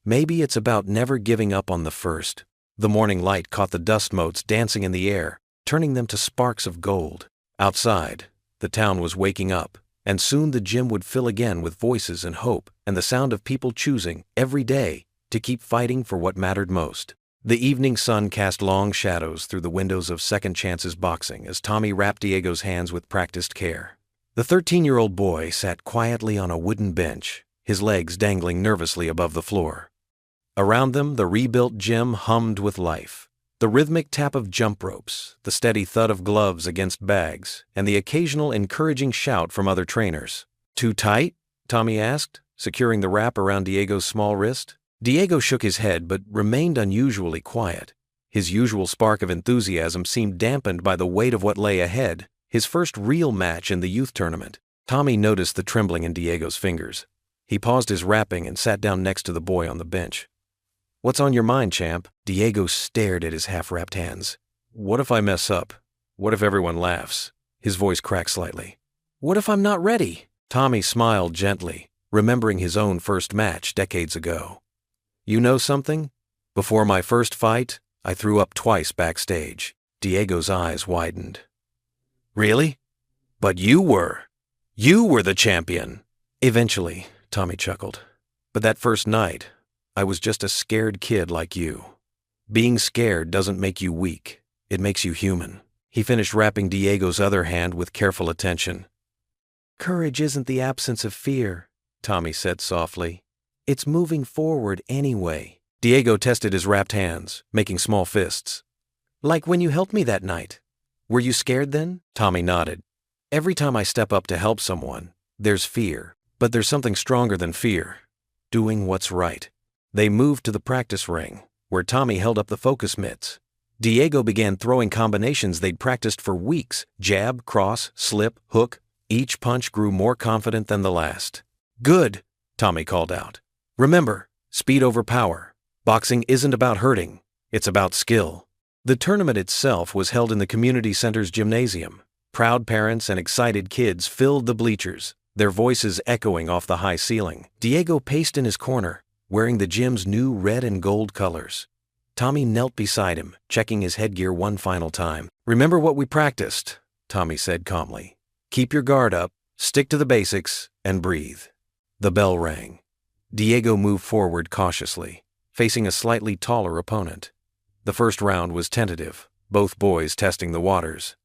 A: Maybe it's about never giving up on the first. The morning light caught the dust motes dancing in the air, turning them to sparks of gold. Outside, the town was waking up, and soon the gym would fill again with voices and hope and the sound of people choosing, every day, to keep fighting for what mattered most. The evening sun cast long shadows through the windows of Second Chances Boxing as Tommy wrapped Diego's hands with practiced care. The 13-year-old boy sat quietly on a wooden bench, his legs dangling nervously above the floor. Around them, the rebuilt gym hummed with life. The rhythmic tap of jump ropes, the steady thud of gloves against bags, and the occasional encouraging shout from other trainers. "Too tight?" Tommy asked, securing the wrap around Diego's small wrist. Diego shook his head but remained unusually quiet. His usual spark of enthusiasm seemed dampened by the weight of what lay ahead, his first real match in the youth tournament. Tommy noticed the trembling in Diego's fingers. He paused his rapping and sat down next to the boy on the bench. "What's on your mind, champ?" Diego stared at his half-wrapped hands. "What if I mess up? What if everyone laughs?" His voice cracked slightly. "What if I'm not ready?" Tommy smiled gently, remembering his own first match decades ago. "You know something? Before my first fight, I threw up twice backstage." Diego's eyes widened. "Really? But you were the champion." "Eventually," Tommy chuckled. "But that first night, I was just a scared kid like you. Being scared doesn't make you weak. It makes you human." He finished wrapping Diego's other hand with careful attention. "Courage isn't the absence of fear," Tommy said softly. "It's moving forward anyway." Diego tested his wrapped hands, making small fists. "Like when you helped me that night. Were you scared then?" Tommy nodded. "Every time I step up to help someone, there's fear. But there's something stronger than fear. Doing what's right." They moved to the practice ring, where Tommy held up the focus mitts. Diego began throwing combinations they'd practiced for weeks: jab, cross, slip, hook. Each punch grew more confident than the last. "Good," Tommy called out. "Remember, speed over power. Boxing isn't about hurting, it's about skill." The tournament itself was held in the community center's gymnasium. Proud parents and excited kids filled the bleachers, their voices echoing off the high ceiling. Diego paced in his corner, wearing the gym's new red and gold colors. Tommy knelt beside him, checking his headgear one final time. "Remember what we practiced," Tommy said calmly. "Keep your guard up, stick to the basics, and breathe." The bell rang. Diego moved forward cautiously, facing a slightly taller opponent. The first round was tentative, both boys testing the waters.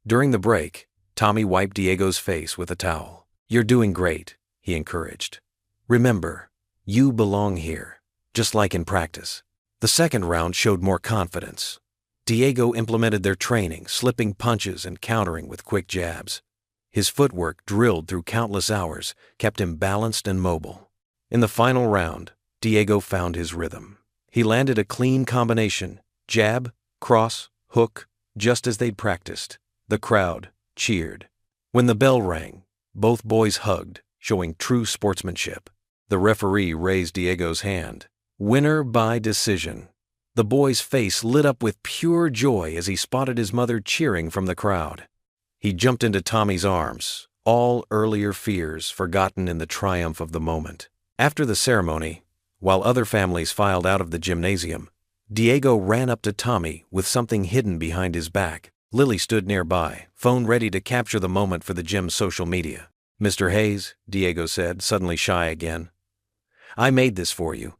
A: During the break, Tommy wiped Diego's face with a towel. "You're doing great," he encouraged. "Remember, you belong here, just like in practice." The second round showed more confidence. Diego implemented their training, slipping punches and countering with quick jabs. His footwork, drilled through countless hours, kept him balanced and mobile. In the final round, Diego found his rhythm. He landed a clean combination: jab, cross, hook, just as they'd practiced. The crowd cheered. When the bell rang, both boys hugged, showing true sportsmanship. The referee raised Diego's hand. Winner by decision. The boy's face lit up with pure joy as he spotted his mother cheering from the crowd. He jumped into Tommy's arms, all earlier fears forgotten in the triumph of the moment. After the ceremony, while other families filed out of the gymnasium, Diego ran up to Tommy with something hidden behind his back. Lily stood nearby, phone ready to capture the moment for the gym's social media. "Mr. Hayes," Diego said, suddenly shy again, "I made this for you."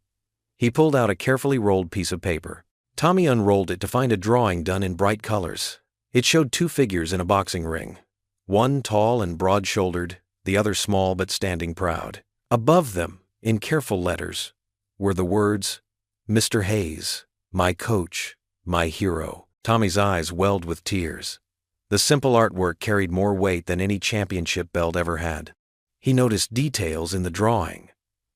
A: He pulled out a carefully rolled piece of paper. Tommy unrolled it to find a drawing done in bright colors. It showed two figures in a boxing ring, one tall and broad-shouldered, the other small but standing proud. Above them, in careful letters, were the words, "Mr. Hayes, my coach, my hero." Tommy's eyes welled with tears. The simple artwork carried more weight than any championship belt ever had. He noticed details in the drawing.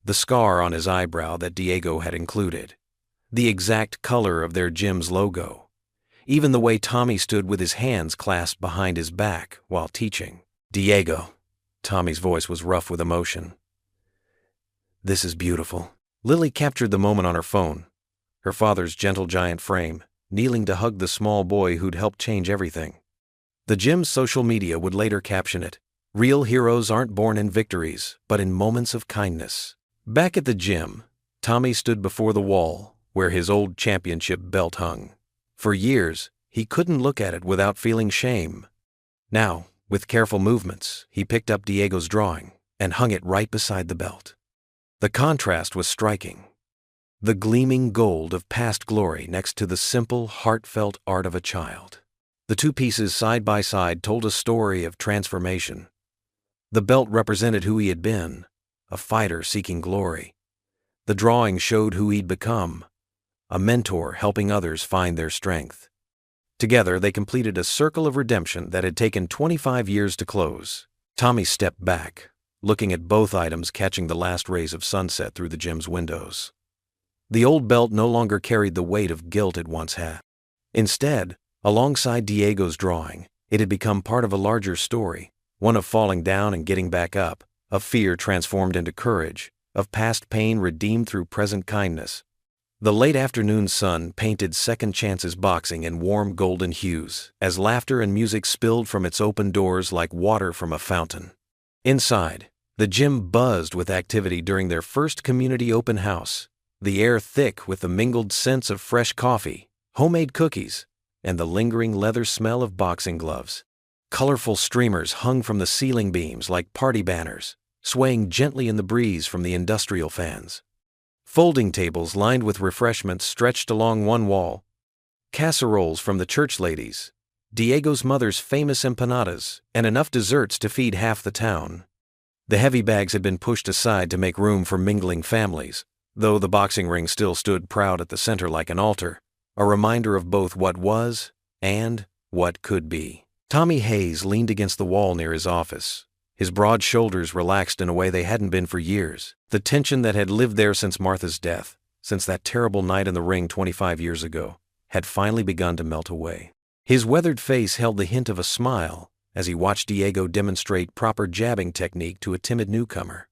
A: the scar on his eyebrow that Diego had included, the exact color of their gym's logo, even the way Tommy stood with his hands clasped behind his back while teaching. "Diego," Tommy's voice was rough with emotion. "This is beautiful." Lily captured the moment on her phone, her father's gentle giant frame, kneeling to hug the small boy who'd helped change everything. The gym's social media would later caption it, "Real heroes aren't born in victories, but in moments of kindness." Back at the gym, Tommy stood before the wall where his old championship belt hung. For years, he couldn't look at it without feeling shame. Now, with careful movements, he picked up Diego's drawing and hung it right beside the belt. The contrast was striking. The gleaming gold of past glory next to the simple, heartfelt art of a child. The two pieces side by side told a story of transformation. The belt represented who he had been, a fighter seeking glory. The drawing showed who he'd become, a mentor helping others find their strength. Together, they completed a circle of redemption that had taken 25 years to close. Tommy stepped back, looking at both items catching the last rays of sunset through the gym's windows. The old belt no longer carried the weight of guilt it once had. Instead, alongside Diego's drawing, it had become part of a larger story, one of falling down and getting back up, of fear transformed into courage, of past pain redeemed through present kindness. The late afternoon sun painted Second Chance's boxing in warm golden hues as laughter and music spilled from its open doors like water from a fountain. Inside, the gym buzzed with activity during their first community open house, the air thick with the mingled scents of fresh coffee, homemade cookies, and the lingering leather smell of boxing gloves. Colorful streamers hung from the ceiling beams like party banners, swaying gently in the breeze from the industrial fans. Folding tables lined with refreshments stretched along one wall. Casseroles from the church ladies, Diego's mother's famous empanadas, and enough desserts to feed half the town. The heavy bags had been pushed aside to make room for mingling families, though the boxing ring still stood proud at the center like an altar, a reminder of both what was and what could be. Tommy Hayes leaned against the wall near his office, his broad shoulders relaxed in a way they hadn't been for years. The tension that had lived there since Martha's death, since that terrible night in the ring 25 years ago, had finally begun to melt away. His weathered face held the hint of a smile as he watched Diego demonstrate proper jabbing technique to a timid newcomer,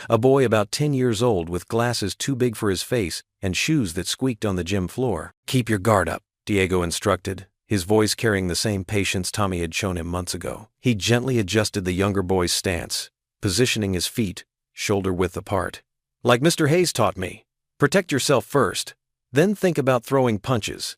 A: a boy about 10 years old with glasses too big for his face and shoes that squeaked on the gym floor. "Keep your guard up," Diego instructed, his voice carrying the same patience Tommy had shown him months ago. He gently adjusted the younger boy's stance, positioning his feet shoulder-width apart. "Like Mr. Hayes taught me, protect yourself first, then think about throwing punches.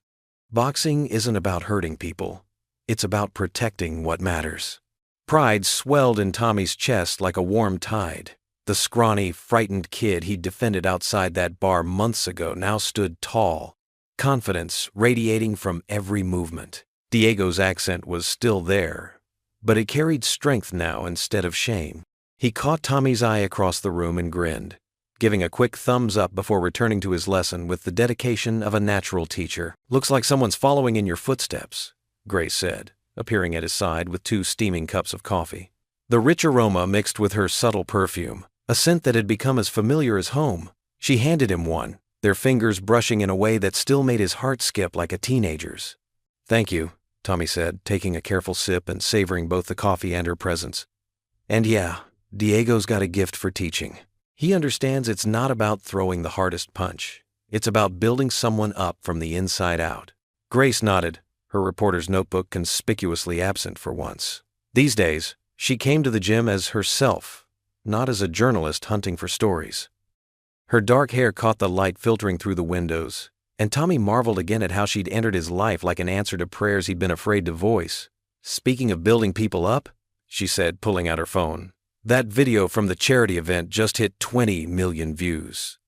A: Boxing isn't about hurting people. It's about protecting what matters." Pride swelled in Tommy's chest like a warm tide. The scrawny, frightened kid he'd defended outside that bar months ago now stood tall, confidence radiating from every movement. Diego's accent was still there, but it carried strength now instead of shame. He caught Tommy's eye across the room and grinned, giving a quick thumbs up before returning to his lesson with the dedication of a natural teacher. "Looks like someone's following in your footsteps," Grace said, appearing at his side with 2 steaming cups of coffee. The rich aroma mixed with her subtle perfume, a scent that had become as familiar as home. She handed him one, their fingers brushing in a way that still made his heart skip like a teenager's. "Thank you," Tommy said, taking a careful sip and savoring both the coffee and her presence. "And yeah, Diego's got a gift for teaching. He understands it's not about throwing the hardest punch. It's about building someone up from the inside out." Grace nodded, her reporter's notebook conspicuously absent for once. These days, she came to the gym as herself, not as a journalist hunting for stories. Her dark hair caught the light filtering through the windows, and Tommy marveled again at how she'd entered his life like an answer to prayers he'd been afraid to voice. "Speaking of building people up," she said, pulling out her phone, "that video from the charity event just hit 20 million views."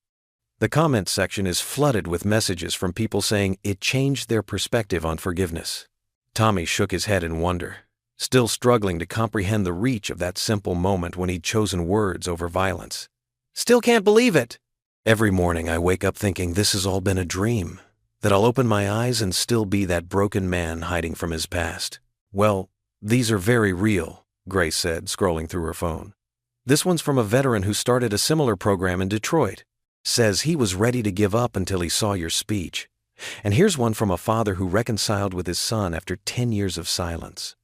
A: The comment section is flooded with messages from people saying it changed their perspective on forgiveness. Tommy shook his head in wonder, still struggling to comprehend the reach of that simple moment when he'd chosen words over violence. "Still can't believe it." "Every morning I wake up thinking this has all been a dream, that I'll open my eyes and still be that broken man hiding from his past." "Well, these are very real," Grace said, scrolling through her phone. This one's from a veteran who started a similar program in Detroit. Says he was ready to give up until he saw your speech. And here's one from a father who reconciled with his son after 10 years of silence.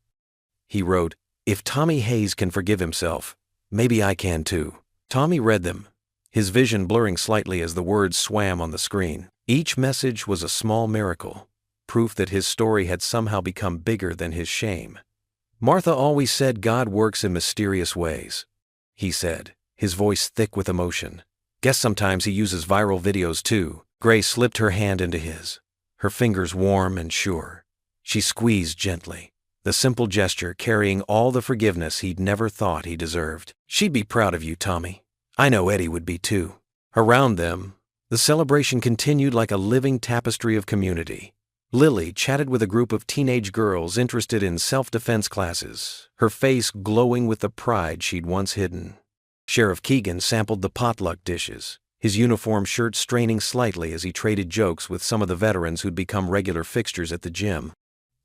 A: He wrote, "If Tommy Hayes can forgive himself, maybe I can too." Tommy read them, his vision blurring slightly as the words swam on the screen. Each message was a small miracle, proof that his story had somehow become bigger than his shame. "Martha always said God works in mysterious ways," he said, his voice thick with emotion. "Guess sometimes he uses viral videos too." Grace slipped her hand into his, her fingers warm and sure. She squeezed gently, the simple gesture carrying all the forgiveness he'd never thought he deserved. "She'd be proud of you, Tommy. I know Eddie would be too." Around them, the celebration continued like a living tapestry of community. Lily chatted with a group of teenage girls interested in self-defense classes, her face glowing with the pride she'd once hidden. Sheriff Keegan sampled the potluck dishes, his uniform shirt straining slightly as he traded jokes with some of the veterans who'd become regular fixtures at the gym.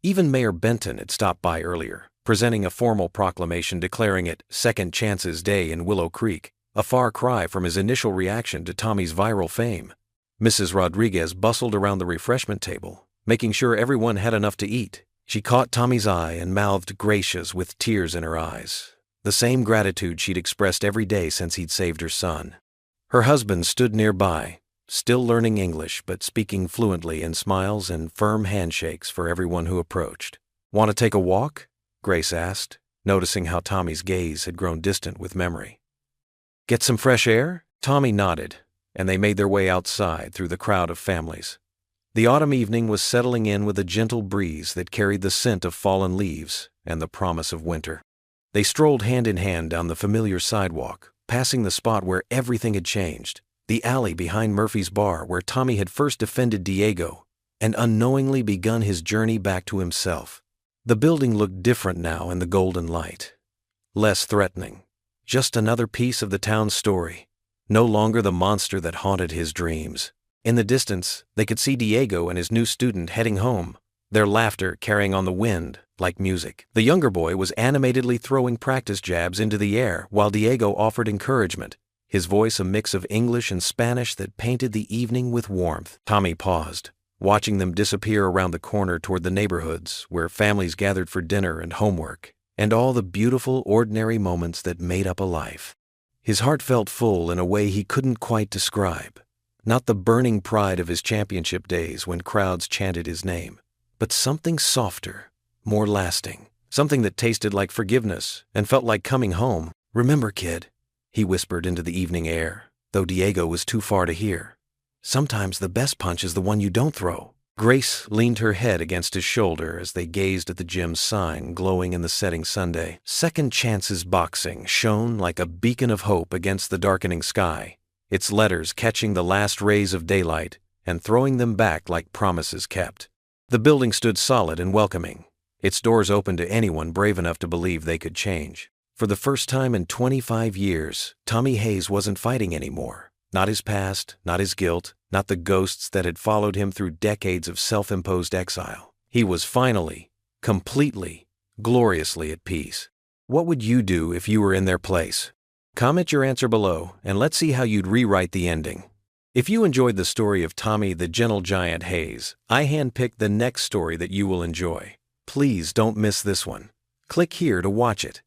A: Even Mayor Benton had stopped by earlier, presenting a formal proclamation declaring it Second Chances Day in Willow Creek, a far cry from his initial reaction to Tommy's viral fame. Mrs. Rodriguez bustled around the refreshment table, making sure everyone had enough to eat. She caught Tommy's eye and mouthed gracious with tears in her eyes, the same gratitude she'd expressed every day since he'd saved her son. Her husband stood nearby, still learning English but speaking fluently in smiles and firm handshakes for everyone who approached. "Want to take a walk?" Grace asked, noticing how Tommy's gaze had grown distant with memory. "Get some fresh air?" Tommy nodded, and they made their way outside through the crowd of families. The autumn evening was settling in with a gentle breeze that carried the scent of fallen leaves and the promise of winter. They strolled hand in hand down the familiar sidewalk, passing the spot where everything had changed, the alley behind Murphy's Bar where Tommy had first defended Diego and unknowingly begun his journey back to himself. The building looked different now in the golden light. Less threatening. Just another piece of the town's story, no longer the monster that haunted his dreams. In the distance, they could see Diego and his new student heading home, their laughter carrying on the wind like music. The younger boy was animatedly throwing practice jabs into the air while Diego offered encouragement, his voice a mix of English and Spanish that painted the evening with warmth. Tommy paused, watching them disappear around the corner toward the neighborhoods where families gathered for dinner and homework, and all the beautiful, ordinary moments that made up a life. His heart felt full in a way he couldn't quite describe. Not the burning pride of his championship days when crowds chanted his name, but something softer, more lasting, something that tasted like forgiveness and felt like coming home. "Remember, kid," he whispered into the evening air, though Diego was too far to hear. "Sometimes the best punch is the one you don't throw." Grace leaned her head against his shoulder as they gazed at the gym's sign glowing in the setting Sunday. Second Chances Boxing shone like a beacon of hope against the darkening sky, its letters catching the last rays of daylight and throwing them back like promises kept. The building stood solid and welcoming, its doors open to anyone brave enough to believe they could change. For the first time in 25 years, Tommy Hayes wasn't fighting anymore. Not his past, not his guilt, not the ghosts that had followed him through decades of self-imposed exile. He was finally, completely, gloriously at peace. What would you do if you were in their place? Comment your answer below, and let's see how you'd rewrite the ending. If you enjoyed the story of Tommy the Gentle Giant Hayes, I handpicked the next story that you will enjoy. Please don't miss this one. Click here to watch it.